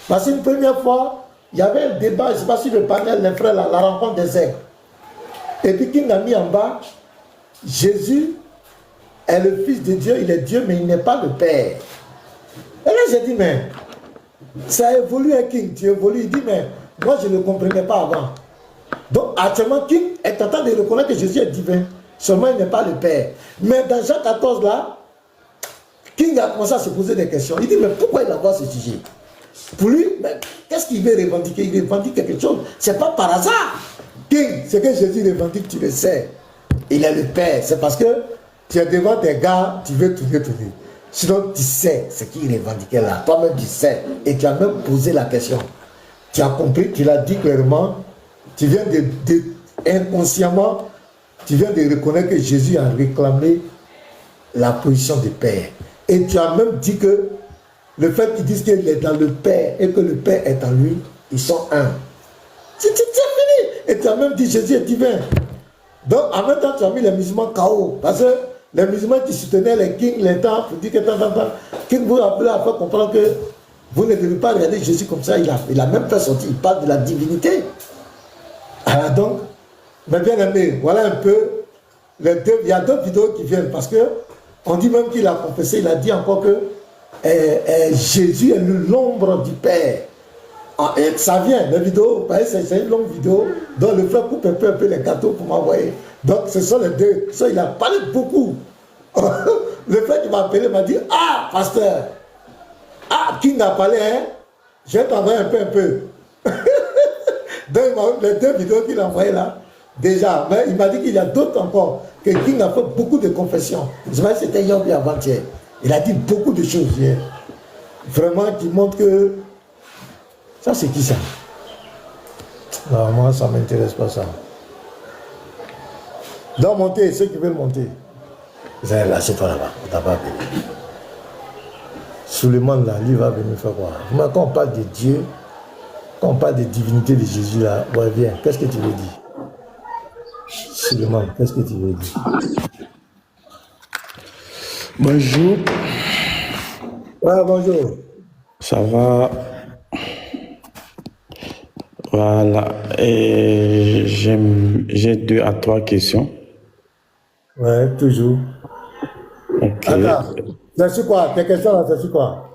parce qu'une première fois, il y avait un débat, je ne sais pas si le panel, les frères, la rencontre des aigles. Et puis King a mis en bas, Jésus est le Fils de Dieu, il est Dieu, mais il n'est pas le Père. Et là, j'ai dit, mais ça évolue à King, tu évolues. Il dit, mais moi, je ne le comprenais pas avant. Donc, actuellement, King est en train de reconnaître que Jésus est divin, seulement il n'est pas le Père. Mais dans Jean 14, là, King a commencé à se poser des questions. Il dit, mais pourquoi il envoie ce sujet? Pour lui, qu'est-ce qu'il veut revendiquer? Il revendique quelque chose. Ce n'est pas par hasard. King, ce que Jésus revendique, tu le sais. Il est le Père. C'est parce que tu es devant tes gars, tu veux tourner. Sinon, tu sais ce qu'il revendiquait là. Toi-même, tu sais. Et tu as même posé la question. Tu as compris, tu l'as dit clairement. Tu viens inconsciemment tu viens de reconnaître que Jésus a réclamé la position du Père. Et tu as même dit que le fait qu'ils disent qu'il est dans le Père et que le Père est en lui, ils sont un. C'est fini. Et tu as même dit Jésus est divin. Donc en même temps, tu as mis les musulmans KO. Parce que les musulmans qui soutenaient les kings, les temps, pour dire que King vous appelez à faire comprendre que vous ne devez pas regarder Jésus comme ça. Il a même fait sortir, il parle de la divinité. Alors donc, mais bien aimé, voilà un peu, il y a d'autres vidéos qui viennent parce que on dit même qu'il a confessé, il a dit encore que Jésus est l'ombre du Père. Et ça vient, les vidéos, c'est une longue vidéo dont le frère coupe un peu les gâteaux pour m'envoyer. Donc ce sont les deux. Ça, il a parlé beaucoup. Le frère qui m'a appelé m'a dit, ah, pasteur, ah, King a parlé, hein, je vais t'envoyer un peu. Donc les deux vidéos qu'il a envoyées là, déjà, mais il m'a dit qu'il y a d'autres encore, que King a fait beaucoup de confessions. Je sais pas si c'était hier ou avant-hier. Il a dit beaucoup de choses hier. Vraiment, qui montrent que... Ça, c'est qui ça? Non, moi, ça ne m'intéresse pas ça. Donc, montez, ceux qui veulent monter. Vous allez lâcher toi là-bas, on t'a pas appelé. Suleiman là, lui va venir faire quoi? Moi, quand on parle de Dieu, quand on parle de divinité de Jésus là, ouais, viens, qu'est-ce que tu veux dire? Suleiman, qu'est-ce que tu veux dire? Bonjour. Ouais, bonjour. Ça va? Voilà. Et j'ai 2 à 3 questions. Ouais, toujours. Ok. Attends, c'est sur quoi? Tes questions là, c'est sur quoi?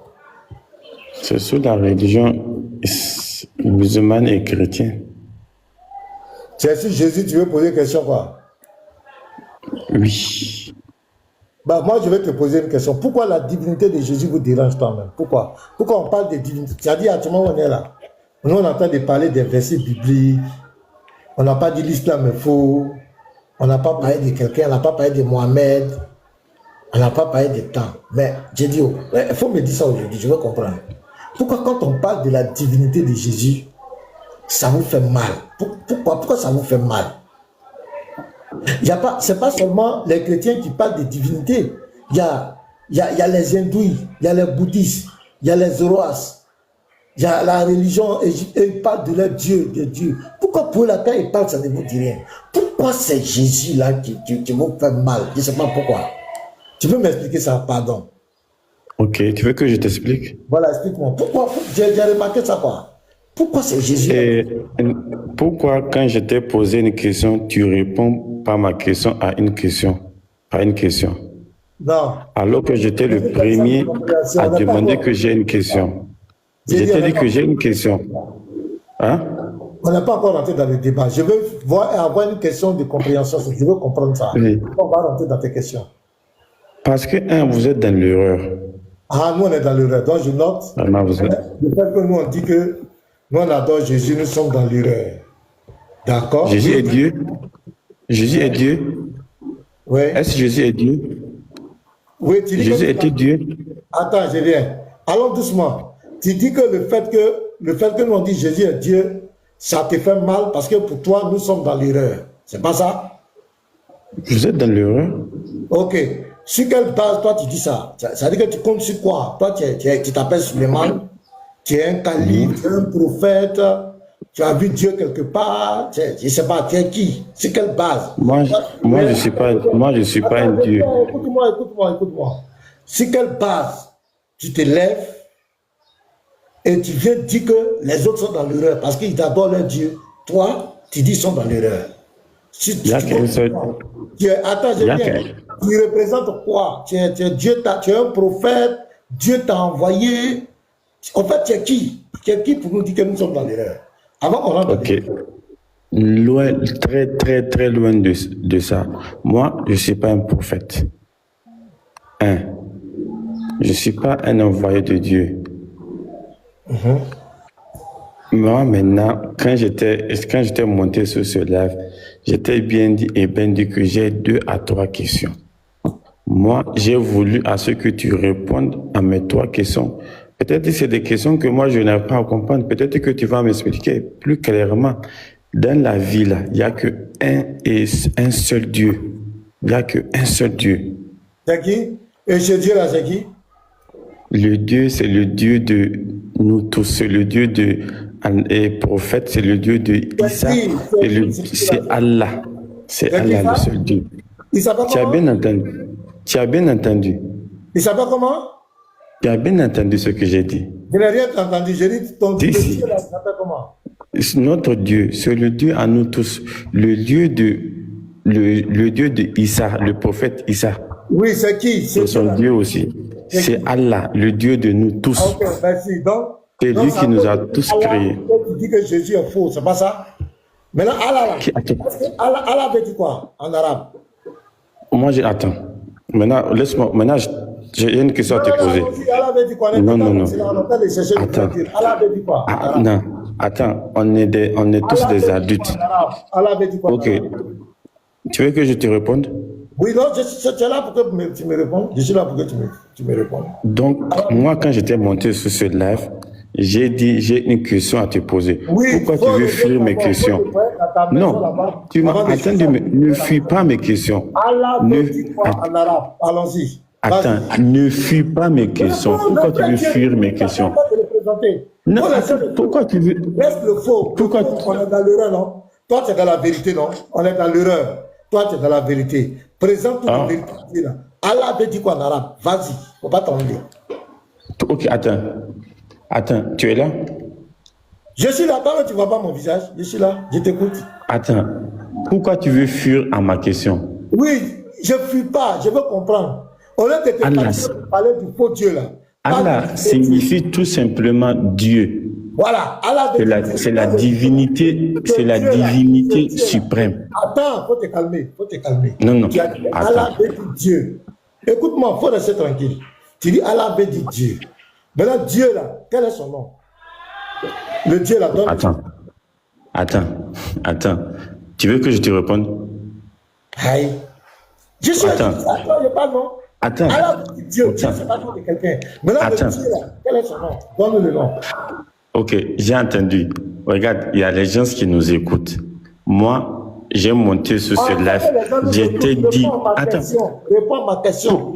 C'est sur la religion musulmane et chrétienne. C'est sur Jésus, tu veux poser une question quoi? Oui. Bah, moi, je vais te poser une question. Pourquoi la divinité de Jésus vous dérange toi-même? Pourquoi? Pourquoi on parle de divinité? C'est-à-dire, actuellement, on est là. Nous, on entend de parler des versets bibliques. On n'a pas dit l'islam est faux. On n'a pas parlé de quelqu'un. On n'a pas parlé de Mohamed. On n'a pas parlé de temps. Mais j'ai dit, il faut me dire ça aujourd'hui. Je veux comprendre. Pourquoi quand on parle de la divinité de Jésus, ça vous fait mal? Pourquoi ça vous fait mal? Ce n'est pas seulement les chrétiens qui parlent de divinité. Il y a les hindous, il y a les bouddhistes, il y a les zoroastres, il y a la religion, et ils parlent de leur Dieu, de Dieu. Pourquoi pour la quand ils parlent, ça ne vous dit rien? Pourquoi c'est Jésus-là qui vous fait mal? Je ne sais pas pourquoi. Tu peux m'expliquer ça, pardon? Ok, tu veux que je t'explique? Voilà, explique-moi. Pourquoi? J'ai remarqué ça quoi? Pourquoi c'est Jésus? Et pourquoi quand je t'ai posé une question, tu réponds pas ma question à une question? Pas une question. Non. Alors que j'étais le premier à demander que j'ai une question. Je t'ai dit que j'ai une question. Hein? On n'est pas encore rentré dans le débat. Je veux avoir une question de compréhension. Je veux comprendre ça. Oui. On va rentrer dans tes questions. Parce que, vous êtes dans l'erreur. Ah, nous, on est dans l'erreur. Donc, je note. Vraiment, vous êtes... Le fait que nous, on dit que nous, on adore Jésus, nous sommes dans l'erreur. D'accord? Jésus est Dieu. Jésus est Dieu. Oui. Est-ce que Jésus est Dieu? Oui, tu dis Jésus que... était Dieu. Attends, je viens. Allons doucement. Tu dis que le fait que nous, on dit Jésus est Dieu, ça te fait mal parce que pour toi, nous sommes dans l'erreur. C'est pas ça? Vous êtes dans l'erreur? Ok. Sur quelle base, toi, tu dis ça? Ça veut dire que tu comptes sur quoi? Toi, tu t'appelles Suleiman, tu es un calife, tu es un prophète, tu as vu Dieu quelque part, je ne sais pas, tu es qui? Sur quelle base? Moi, je suis pas un Dieu. Écoute-moi. Sur quelle base tu te lèves et tu viens dire que les autres sont dans l'erreur parce qu'ils adorent leur Dieu. Toi, tu dis qu'ils sont dans l'erreur. Attends, je viens. Tu représentes quoi? Tu es Dieu, tu es un prophète, Dieu t'a envoyé. En fait, tu es qui? Tu es qui pour nous dire que nous sommes dans l'erreur? Avant qu'on rentre. Ok. Loin, très loin de ça. Moi, je ne suis pas un prophète. Je ne suis pas un envoyé de Dieu. Moi, maintenant, quand j'étais monté sur ce live, j'étais bien dit que j'ai 2 à 3 questions. Moi, j'ai voulu à ce que tu répondes à mes 3 questions. Peut-être que c'est des questions que moi, je n'arrive pas à comprendre. Peut-être que tu vas m'expliquer plus clairement. Dans la vie, là, il n'y a un seul Dieu. Il n'y a qu'un seul Dieu. C'est qui? Et ce Dieu là, c'est qui? Le Dieu, c'est le Dieu de nous tous. C'est le Dieu de prophète, c'est le Dieu de Isa. C'est Allah. C'est Allah, le seul Dieu. Il s'appelle Tu as comment? bien entendu. Tu as bien entendu. Il s'appelle comment? Tu as bien entendu ce que j'ai dit. Je n'ai rien entendu. J'ai dit ton Dieu Si. là, il s'appelle comment? Notre Dieu, c'est le Dieu à nous tous. Le Dieu de Isa, le prophète Isa. Oui, c'est qui? C'est son Dieu aussi. C'est Allah, le Dieu de nous tous. Ah, ok, merci. Donc, C'est lui qui nous a tous créés. Tu dis que Jésus est faux, c'est pas ça? Maintenant, Allah, là. Allah veut dire quoi en arabe? Moi, attends. Maintenant, laisse-moi. Maintenant, j'ai une question à te poser. Allah veut dire quoi? Non. Attends. Allah veut dire quoi? Non, attends. On est tous des adultes. Allah veut dire quoi? Ok. Tu veux que je te réponde? Oui, non, je suis là pour que tu me répondes. Je suis là pour que tu me répondes. Donc, moi, quand j'étais monté sur ce live, j'ai dit, j'ai une question à te poser. Oui, pourquoi tu veux fuir mes questions? Non, tu m'as entendu, ne fuis pas mes questions. Allah veut dire quoi en arabe? Allons-y. Attends, ne fuis pas mes questions. Pourquoi tu veux fuir mes questions? Non, attends, pourquoi tu veux... Reste le faux. Pourquoi on est dans l'erreur, non? Toi, tu es dans la vérité, non? On est dans l'erreur. Toi, tu es dans la vérité. Présente la vérité, là. Allah veut dire quoi en arabe? Vas-y, faut pas t'enlever. Ok, attends, tu es là? Je suis là, toi, tu vois pas mon visage. Je suis là, je t'écoute. Attends, pourquoi tu veux fuir à ma question? Oui, je ne fuis pas, je veux comprendre. Au lieu de te parler du faux Dieu, là. Allah signifie tout simplement Dieu. Voilà, Allah veut dire c'est la divinité, suprême. Attends, faut te calmer. Non, Tu as dit Allah veut dire Dieu. Écoute-moi, faut rester tranquille. Tu dis Allah veut dire Dieu. Maintenant, Dieu là, quel est son nom? Le Dieu là, donne. Attends. Tu veux que je te réponde? Aïe. Je suis Attends. Je parle non. Attends. Allah veut dire Dieu, c'est pas le nom de quelqu'un. Maintenant, le Dieu là, quel est son nom? Donne-nous le nom. Ok, j'ai entendu. Regarde, il y a les gens qui nous écoutent. Moi, j'ai monté sur ce live. Je t'ai dit... Réponds à ma question.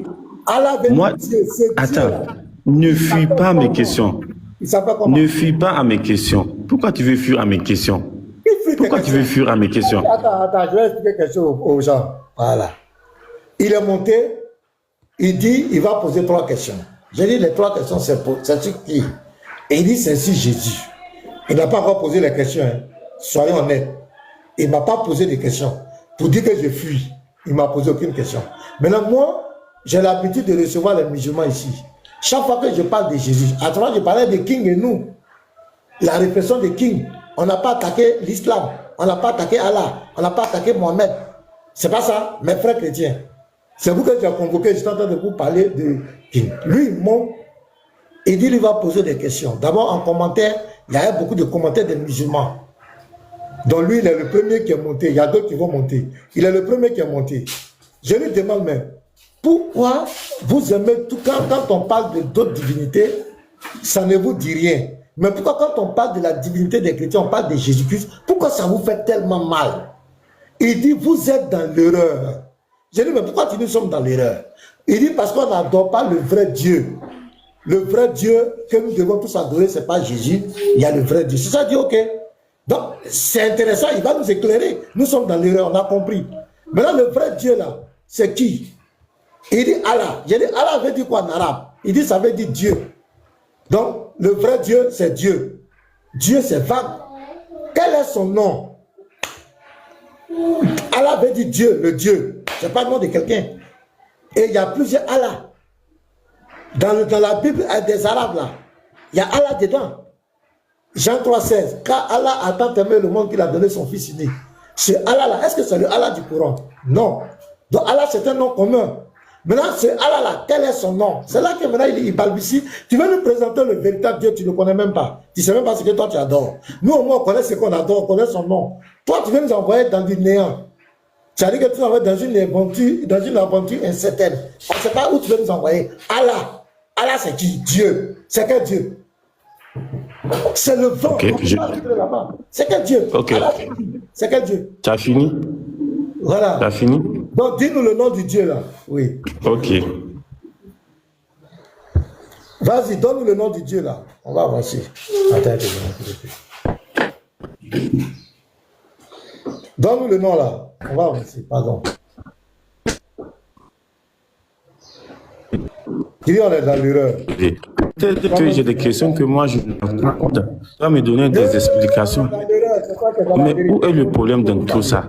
Allah veut dire Dieu, c'est Dieu. Attends, ne fuis pas mes questions. Ne fuis pas à mes questions. Pourquoi tu veux fuir à mes questions? Pourquoi tu veux fuir à mes questions? Attends, je vais expliquer quelque chose aux gens. Voilà. Il est monté, il dit, il va poser 3 questions. J'ai dit, les 3 questions, c'est sur qui? Et il dit, c'est sur Jésus. Il n'a pas encore posé les questions. Hein. Soyons honnêtes. Il ne m'a pas posé des questions. Pour dire que je fuis, il ne m'a posé aucune question. Maintenant, moi, j'ai l'habitude de recevoir les musulmans ici. Chaque fois que je parle de Jésus, à travers je parlais de King et nous, la répression de King, on n'a pas attaqué l'islam, on n'a pas attaqué Allah, on n'a pas attaqué Mohamed. C'est pas ça, mes frères chrétiens. C'est vous que j'ai convoqué, je suis en train de vous parler de King. Lui, il dit qu'il va poser des questions. D'abord, en commentaire, il y a beaucoup de commentaires des musulmans. Donc lui, il est le premier qui est monté. Il y a d'autres qui vont monter. Il est le premier qui est monté. Je lui demande même, pourquoi vous aimez tout quand on parle de d'autres divinités, ça ne vous dit rien. Mais pourquoi quand on parle de la divinité des chrétiens, on parle de Jésus-Christ, pourquoi ça vous fait tellement mal? Il dit, vous êtes dans l'erreur. Je dis, mais pourquoi nous sommes dans l'erreur? Il dit, parce qu'on n'adore pas le vrai Dieu. Le vrai Dieu que nous devons tous adorer, ce n'est pas Jésus, il y a le vrai Dieu. C'est ça, dit, ok. Donc, c'est intéressant, il va nous éclairer. Nous sommes dans l'erreur, on a compris. Maintenant, le vrai Dieu, là, c'est qui? Il dit Allah. J'ai dit, Allah veut dire quoi en arabe? Il dit, ça veut dire Dieu. Donc, le vrai Dieu, c'est Dieu. Dieu, c'est vague. Quel est son nom? Allah veut dire Dieu, le Dieu. Ce n'est pas le nom de quelqu'un. Et il y a plusieurs Allah. Dans la Bible des Arabes, là, il y a Allah dedans. Jean 3,16. Car Allah a tant aimé le monde qu'il a donné son fils unique. C'est Allah là. Est-ce que c'est le Allah du Coran? Non. Donc Allah, c'est un nom commun. Maintenant, c'est Allah là. Quel est son nom? C'est là que maintenant il balbutie. Tu veux nous présenter le véritable Dieu, tu ne le connais même pas. Tu ne sais même pas ce que toi tu adores. Nous, au moins, on connaît ce qu'on adore, on connaît son nom. Toi, tu veux nous envoyer dans du néant. Tu as dit que tu nous envoies dans une aventure incertaine. On ne sait pas où tu veux nous envoyer. Allah. Allah, c'est qui? Dieu. C'est quel Dieu? C'est le vent. Ok, On peut pas rentrer là-bas. C'est quel Dieu? Ok. C'est quel Dieu? Tu as fini? Voilà. Tu as fini? Donc, dis-nous le nom du Dieu là. Oui. Ok. Vas-y, donne-nous le nom du Dieu là. On va avancer. Attends. Donne-nous le nom là. On va avancer. Pardon. Dis, on est dans l'erreur. Peut-être que j'ai des questions que moi je ne comprends pas. Tu vas me donner des explications. Mais où est le problème dans tout ça?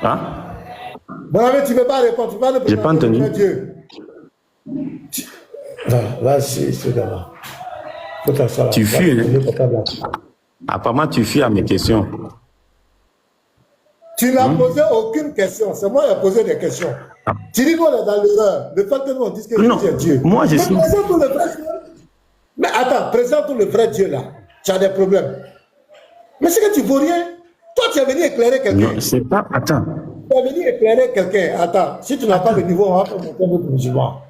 Hein? Mon ami, tu ne peux pas répondre. Tu ne peux pas J'ai pas entendu. Dieu. Là, c'est là-bas. Faut t'asseoir là. Tu fuis, hein? Là. Apparemment, tu fuis à mes questions. Tu n'as posé aucune question. C'est moi qui ai posé des questions. Tu dis qu'on est dans l'erreur. Le fait que nous on dise que Non, Dieu est Dieu. moi je suis... Présente-nous le vrai Dieu. Mais attends, présente-nous le vrai Dieu là. Tu as des problèmes. Mais c'est que tu ne vaux rien. Toi, tu es venu éclairer quelqu'un. Non, c'est pas... Attends. Tu es venu éclairer quelqu'un. Attends, si tu n'as pas le niveau, on va te montrer notre musulman.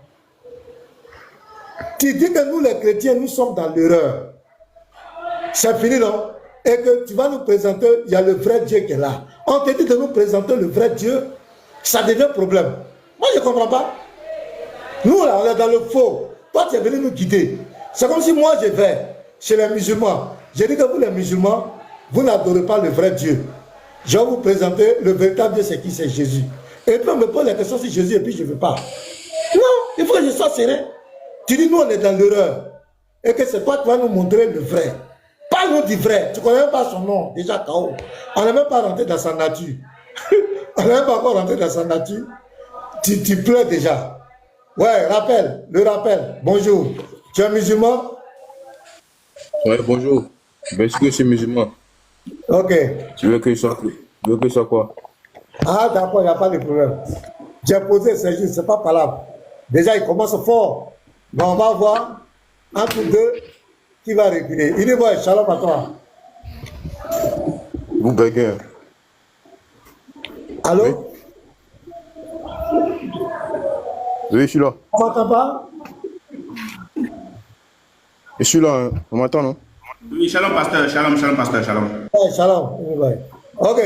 Tu dis que nous, les chrétiens, nous sommes dans l'erreur. C'est fini, non? Et que tu vas nous présenter, il y a le vrai Dieu qui est là. On te dit de nous présenter le vrai Dieu, ça devient problème. Moi, je ne comprends pas. Nous, là, on est dans le faux. Toi, tu es venu nous guider. C'est comme si moi, je vais chez les musulmans. Je dis que vous, les musulmans, vous n'adorez pas le vrai Dieu. Je vais vous présenter le véritable Dieu, c'est qui? C'est Jésus. Et puis, on me pose la question sur Jésus, et puis je ne veux pas. Non, il faut que je sois serein. Tu dis, nous, on est dans l'erreur. Et que c'est toi qui vas nous montrer le vrai. Parle-nous du vrai. Tu ne connais même pas son nom, déjà KO. On n'est même pas rentré dans sa nature. On n'est même pas encore rentré dans sa nature. Tu pleures déjà. Ouais, le rappel. Bonjour. Tu es musulman? Ouais, bonjour. Ben, est-ce que je suis musulman? Ok. Tu veux que je sois quoi? Ah, d'accord, il n'y a pas de problème. J'ai posé, c'est juste, c'est pas palable. Déjà, il commence fort. Mais on va voir, entre deux, qui va reculer. Il dit, ouais, shalom à toi. Vous béguez. Allô? Oui. Oui, je suis là. On m'entend pas? Je suis là, hein. On m'entend, non? Oui, shalom, pasteur. Shalom, pasteur. Shalom. Ouais, shalom. Ouais. Ok.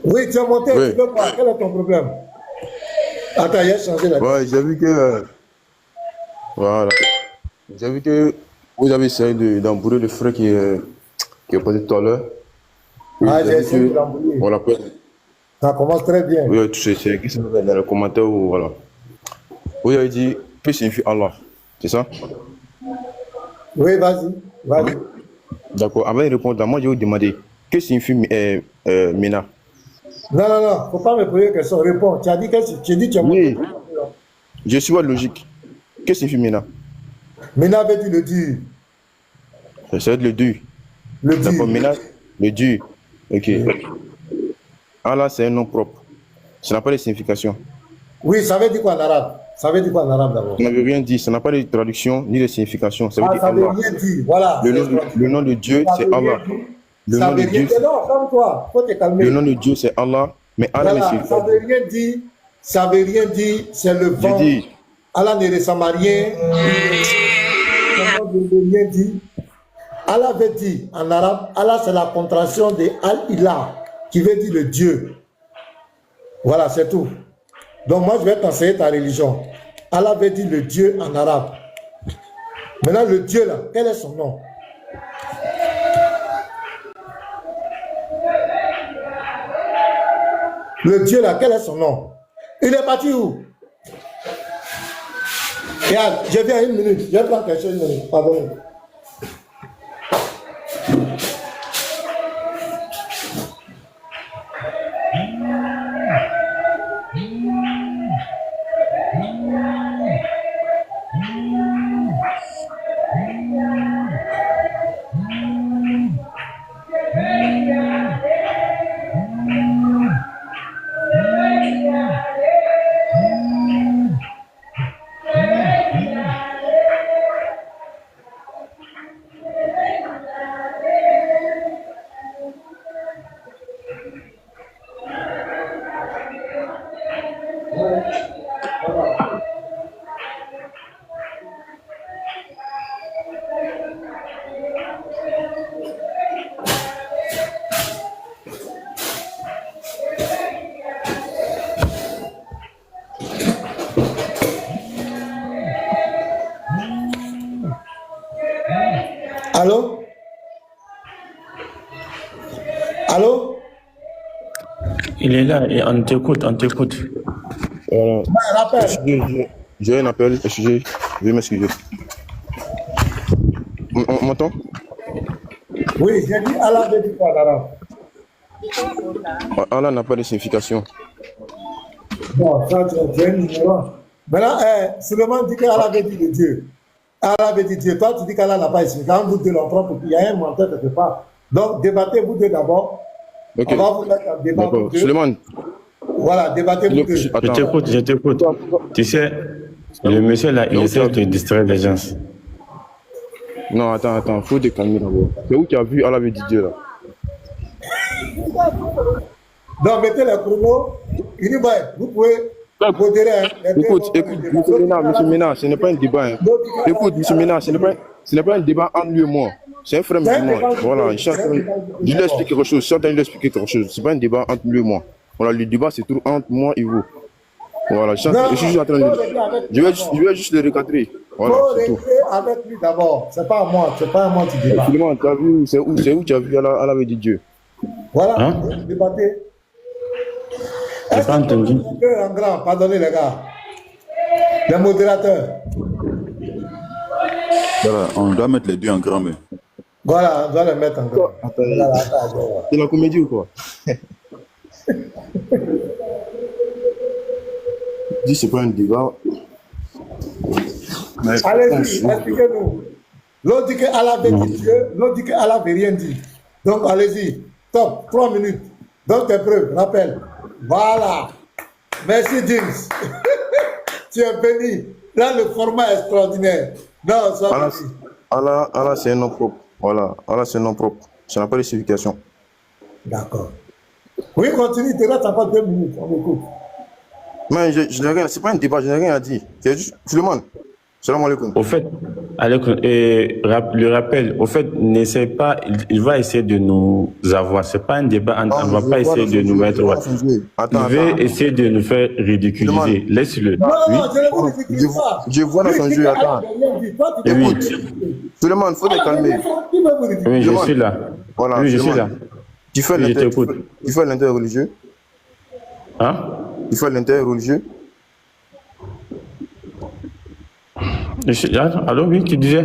Oui, tu es monté, Oui. tu veux pas? Quel est ton problème? Attends, il a changé la. Ouais, j'ai vu que... Voilà. J'ai vu que vous avez essayé d'embrouiller le frère qui est posé tout à l'heure. Ah, j'ai vu essayé que- de l'embrouiller. Voilà, Ça commence très bien. oui, c'est qui ça va dans le commentaire ou voilà. Vous avez dit que signifie Allah, c'est ça? Oui, vas-y. Vas-y. D'accord, avant de répondre, moi je vais vous demander que signifie Mina? Non. Faut pas me poser une question. Réponds. Tu as dit que tu es monté. Oui, je suis votre logique. Que signifie Mina? Mina avait dit le dur. Ça va être le dur. Le D'accord, dur. Mina, le dur. Ok. Allah, c'est un nom propre. Ça n'a pas de signification. Oui, ça veut dire quoi en arabe? Ça veut dire quoi en arabe d'abord? Ça ne veut rien dire. Ça n'a pas de traduction ni de signification. Ça veut dire Ça veut Allah. rien dire. Voilà. Le nom de Dieu, Ça c'est veut Allah. rien dire. Le Ça nom veut de rien Dieu, dire. Non, calme-toi. Faut te calmer. le nom de Dieu, c'est Allah. Mais Allah ne Voilà. signifie Ça pas. veut rien dire. Ça veut rien dire. C'est le Je vent. dis, Allah ne ressemble à rien. Ça ne veut rien dire. Allah veut dire en arabe, Allah c'est la contraction de Al-Ilah, qui veut dire le Dieu. Voilà, c'est tout. Donc moi je vais t'enseigner ta religion. Allah veut dire le Dieu en arabe. Maintenant le Dieu là, quel est son nom? Le Dieu là, quel est son nom? Il est parti où? Regarde, je viens une minute. Je vais prendre quelque chose une minute. Pardon. Allô? Il est là et on t'écoute, on t'écoute. Voilà. Rappelle. J'ai un appel, excusez, je vais m'excuser. On m'entend? Oui, j'ai dit Allah veut dire quoi en arabe? Allah n'a pas de signification. Bon, ça, tu es un ignorant. Maintenant, Suleiman dit qu'Allah veut dire Dieu. Allah veut dire Dieu. Toi, tu dis qu'Allah n'a pas de signification. Quand vous deux l'emprunt, il y a un menteur quelque part. Donc, débattez vous deux d'abord. Ok. On va vous mettre en débat. D'accord. Suleiman. Voilà, débattez vous deux. Je t'écoute. Tu sais, le monsieur là, il essaie de distraire les gens. Non, attends, faut te calmer d'abord. C'est où tu as vu Allah veut dire Dieu là? Donc, mettez les chronos. Il dit, vous pouvez modérer. Écoute, monsieur Ménard, ce n'est pas un débat. Hein. Écoute, monsieur Ménard, ce n'est pas un débat entre lui et moi. C'est un frère musulman. Voilà, je lui explique quelque chose. Certains lui expliquent quelque chose. Ce n'est pas un débat entre lui et moi. Voilà, le débat, c'est tout entre moi et vous. Voilà, je suis juste en train de... Je vais juste le recadrer. Voilà, c'est tout. Avec lui d'abord. C'est pas à moi qui débat. Finalement, tu as vu, c'est où tu as vu Allah veut dire Dieu? Voilà, débattez. J'ai pas entendu. En grand, pardonnez les gars. Les modérateurs. Voilà, on doit mettre les deux en grand, mais. Voilà, on doit les mettre en grand. C'est la comédie ou quoi? Dis, c'est pas un débat. Allez-y, expliquez-nous. L'autre dit qu'Allah veut dire Dieu, l'autre dit qu'Allah veut rien dire. Donc, allez-y. Top, 3 minutes. Donc, tes preuves, rappel. Voilà. Merci, James. Tu es béni. Là, le format est extraordinaire. Non, ça Allah, c'est un nom propre. Voilà, Allah, c'est un nom propre. Ça n'a pas de signification. D'accord. Oui, continue. Tu restes encore 2 minutes. On écoute. Mais je n'ai rien, c'est pas un débat, je n'ai rien à dire. C'est juste, Suleiman. Salam alaikum. Au fait, le rappel, au fait, n'essaie pas, il va essayer de nous avoir. C'est pas un débat, on ne va pas essayer de nous mettre. Il veut essayer de nous faire ridiculiser. Laisse-le. Non, je ne vous ridicule pas. Je vois dans son jeu, attends. Écoute, Suleiman, il faut te calmer. Oui, je suis là. Voilà, oui, je suis là. Tu fais l'interreligieux? Hein? Tu fais l'interreligieux? Allô, oui, tu disais?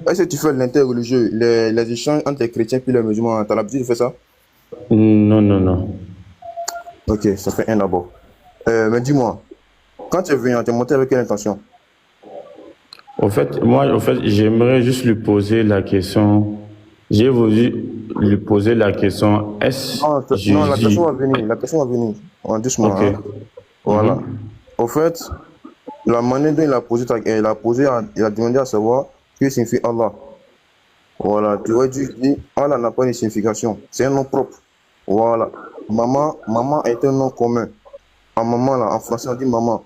Est-ce que tu fais l'interreligieux, les échanges entre les chrétiens et les musulmans? Tu as l'habitude de faire ça? Non. Ok, ça fait un d'abord. Mais dis-moi, quand tu es venu, tu es monté avec quelle intention? Au fait, j'aimerais juste lui poser la question. J'ai voulu lui poser la question. Non, la question va venir. La question va venir. En doucement. Okay. Hein. Voilà. Au fait, la manière dont il a demandé à savoir ce que signifie Allah. Voilà. Tu vois, Dieu dit, Allah n'a pas de signification. C'est un nom propre. Voilà. Maman est un nom commun. En maman, là, en français, on dit maman.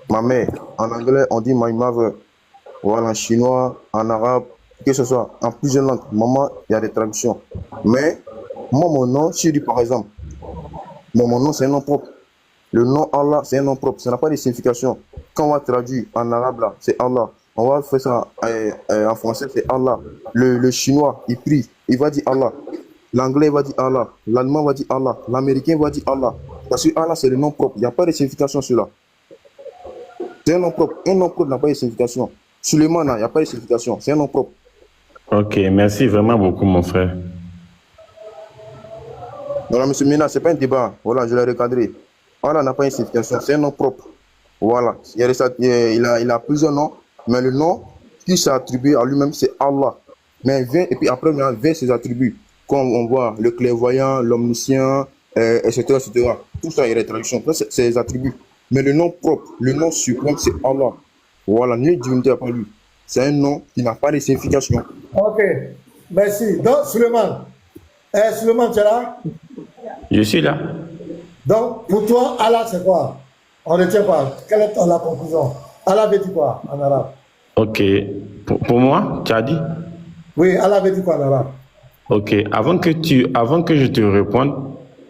Ma mère. En anglais, on dit my mother. Voilà. En chinois, en arabe, que ce soit en plusieurs langues. Maman, il y a des traductions. Mais, moi, mon nom, si je dis par exemple, mon nom, c'est un nom propre. Le nom Allah, c'est un nom propre. Ça n'a pas de signification. Quand on va traduire en arabe, là, c'est Allah. On va faire ça en français, c'est Allah. Le chinois, il prie, il va dire Allah. L'anglais va dire Allah. L'allemand va dire Allah. L'américain va dire Allah. Parce que Allah, c'est le nom propre. Il n'y a pas de signification sur là. C'est un nom propre. Un nom propre n'a pas de signification. Suleiman, il n'y a pas de signification. C'est un nom propre. Ok, merci vraiment beaucoup, mon frère. Voilà, monsieur Mina, ce n'est pas un débat. Voilà, je l'ai recadré. Allah n'a pas une signification, c'est un nom propre. Voilà. Il a plusieurs noms, mais le nom qui s'est attribué à lui-même, c'est Allah. Mais il vient, et puis après, il vient ses attributs. Comme on voit le clairvoyant, l'omniscient, etc., etc. Tout ça, il y a des traductions. C'est ses attributs. Mais le nom propre, le nom suprême, c'est Allah. Voilà, nulle divinité à part lui. C'est un nom qui n'a pas de signification. Ok, merci. Donc, Suleiman, tu es là? Je suis là. Donc, pour toi, Allah, c'est quoi? On ne retient pas. Quelle est la conclusion? Allah veut dire quoi en arabe? Ok. Pour moi, tu as dit? Oui, Allah veut dire quoi en arabe? Ok. Avant que je te réponde,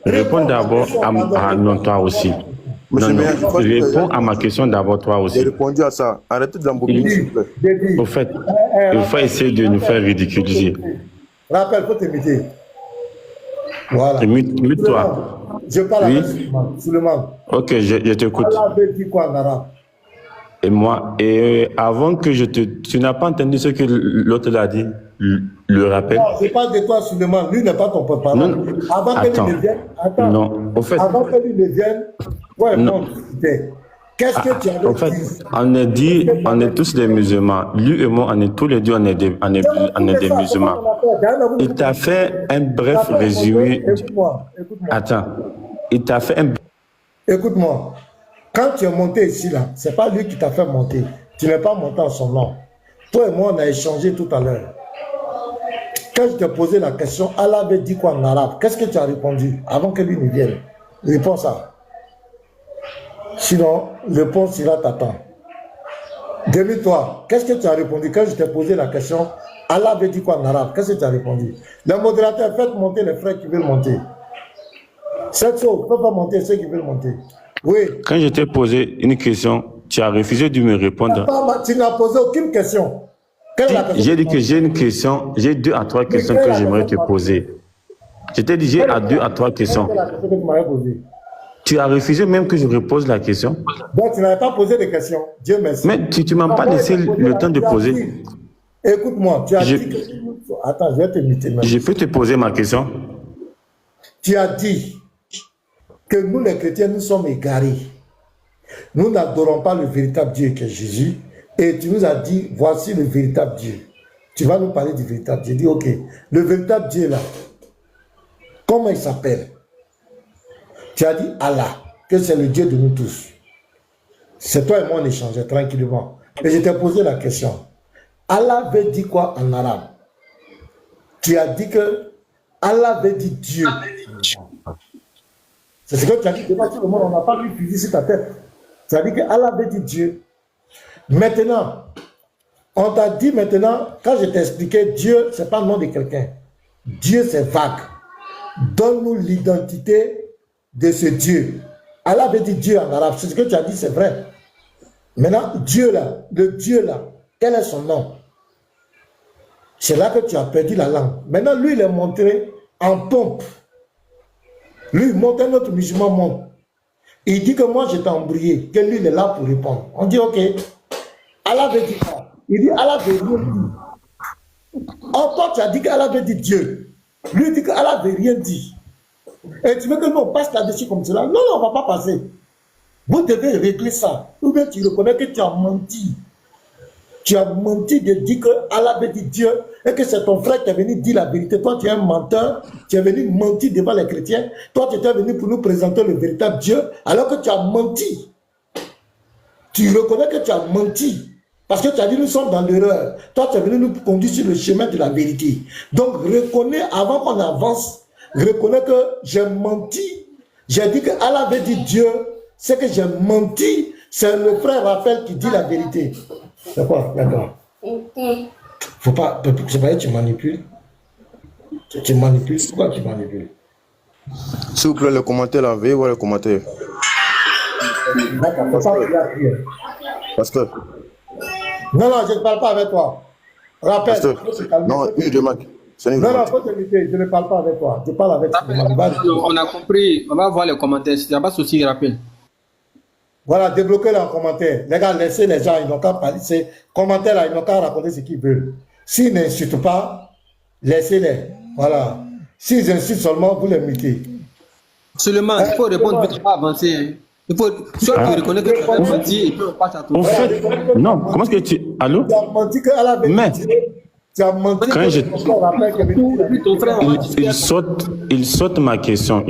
réponds d'abord à toi aussi. Réponds à ma question d'abord, toi aussi. J'ai répondu à ça. Arrêtez de l'embobiner, s'il vous plaît. Au fait, il faut essayer de nous faire ridiculiser. Rappel, faut t'imiter. Voilà. Mute-toi. Je parle Oui. avec Suleiman. Ok, je t'écoute. Allah avait dit quoi en arabe? Et moi, avant que je te... Tu n'as pas entendu ce que l'autre a dit, le rappel? Non, je parle de toi, Suleiman. Lui n'est pas ton porte-parole. Non. Avant que lui ne vienne, attends. Non, au fait... Avant que lui ne vienne, ouais, non. Qu'est-ce que tu avais En fait, dit? on est tous des musulmans. Lui et moi, on est tous les deux, on est des musulmans. Il t'a fait un bref résumé. Écoute-moi. Attends. Il t'a fait un... Écoute-moi. Quand tu es monté ici, là, ce n'est pas lui qui t'a fait monter. Tu n'es pas monté en son nom. Toi et moi, on a échangé tout à l'heure. Quand je t'ai posé la question, Allah avait dit quoi en arabe? Qu'est-ce que tu as répondu avant que lui ne vienne? Réponds ça. Sinon, réponse sera t'attend. Demi-toi, qu'est-ce que tu as répondu quand je t'ai posé la question? Allah avait dit quoi en arabe? Qu'est-ce que tu as répondu? Le modérateur, faites monter les frères qui veulent monter. Cette chose, ne peut pas monter ceux qui veulent monter. Oui. Quand je t'ai posé une question, tu as refusé de me répondre. Tu n'as posé aucune question. Quelle est la question? J'ai dit que j'ai une question, j'ai 2 à 3 questions que j'aimerais te poser. Je t'ai dit, j'ai 2 à 3 questions. Quelle est la question que tu m'avais posée? Tu as refusé même que je repose la question. Donc, tu n'avais pas posé de questions. Dieu merci. Mais tu ne m'as pas laissé le temps de poser. Écoute-moi, tu as dit que... Attends, je vais te muter. Je peux te poser ma question? Tu as dit que nous, les chrétiens, nous sommes égarés. Nous n'adorons pas le véritable Dieu qui est Jésus. Et tu nous as dit, voici le véritable Dieu. Tu vas nous parler du véritable Dieu. Je dis, ok, le véritable Dieu là, comment il s'appelle? Tu as dit Allah, que c'est le Dieu de nous tous. C'est toi et moi on échangeait tranquillement. Et je t'ai posé la question. Allah veut dire quoi en arabe? Tu as dit que Allah veut dire Dieu. C'est ce que tu as dit devant tout le monde. On n'a pas vu fusil sur ta tête. Tu as dit que Allah veut dire Dieu. Maintenant, on t'a dit maintenant, quand je t'ai expliqué, Dieu, ce n'est pas le nom de quelqu'un. Dieu, c'est vague. Donne-nous l'identité de ce Dieu. Allah veut dire Dieu en arabe. C'est ce que tu as dit, c'est vrai. Maintenant, Dieu là, le Dieu là, quel est son nom? C'est là que tu as perdu la langue. Maintenant, lui, il est montré en pompe. Lui, il montre un autre musulman monte. Il dit que moi, j'étais embrouillé, que lui, il est là pour répondre. On dit, ok, Allah veut dire quoi? Il dit, Allah veut rien dire. Or, toi, tu as dit qu'Allah veut dire Dieu. Lui, il dit qu'Allah veut rien dire. Et tu veux que nous, on passe là-dessus comme cela? Non, non, on ne va pas passer. Vous devez régler ça. Ou bien tu reconnais que tu as menti. Tu as menti de dire que Allah veut dire Dieu et que c'est ton frère qui est venu dire la vérité. Toi, tu es un menteur. Tu es venu mentir devant les chrétiens. Toi, tu étais venu pour nous présenter le véritable Dieu alors que tu as menti. Tu reconnais que tu as menti. Parce que tu as dit nous sommes dans l'erreur. Toi, tu es venu nous conduire sur le chemin de la vérité. Donc, reconnais avant qu'on avance. Reconnais que j'ai menti. J'ai dit que Allah veut dire Dieu. C'est que j'ai menti. C'est le frère Raphaël qui dit la vérité. C'est quoi? D'accord. Faut pas. C'est pas que tu manipules. Tu manipules. Pourquoi tu manipules? S'il vous plaît, les commentaires là, veuillez voir les commentaires. D'accord, faut pas regarder. Pasteur. Non, non, je ne parle pas avec toi. Rappelle. Non, une remarque. Non, non, faut te limiter. Je ne parle pas avec toi. Je parle avec toi. On a compris. On va voir les commentaires. Il n'y a pas de souci, rappel. Voilà, débloquez-les en commentaire. Les gars, laissez les gens, ils n'ont qu'à parler. Ces commentaires-là, ils n'ont qu'à raconter ce qu'ils veulent. S'ils n'insultent pas, laissez-les. Voilà. S'ils insultent seulement, vous les mutez. Seulement, il faut répondre vite, pas avancer. Il faut. Soit tu reconnais que tu as menti, et puis on passe à tout. En fait, non, comment est-ce que tu... Allô? Tu as menti que Allah veut dire Dieu. Tu as menti quand que ton frère il saute ma question.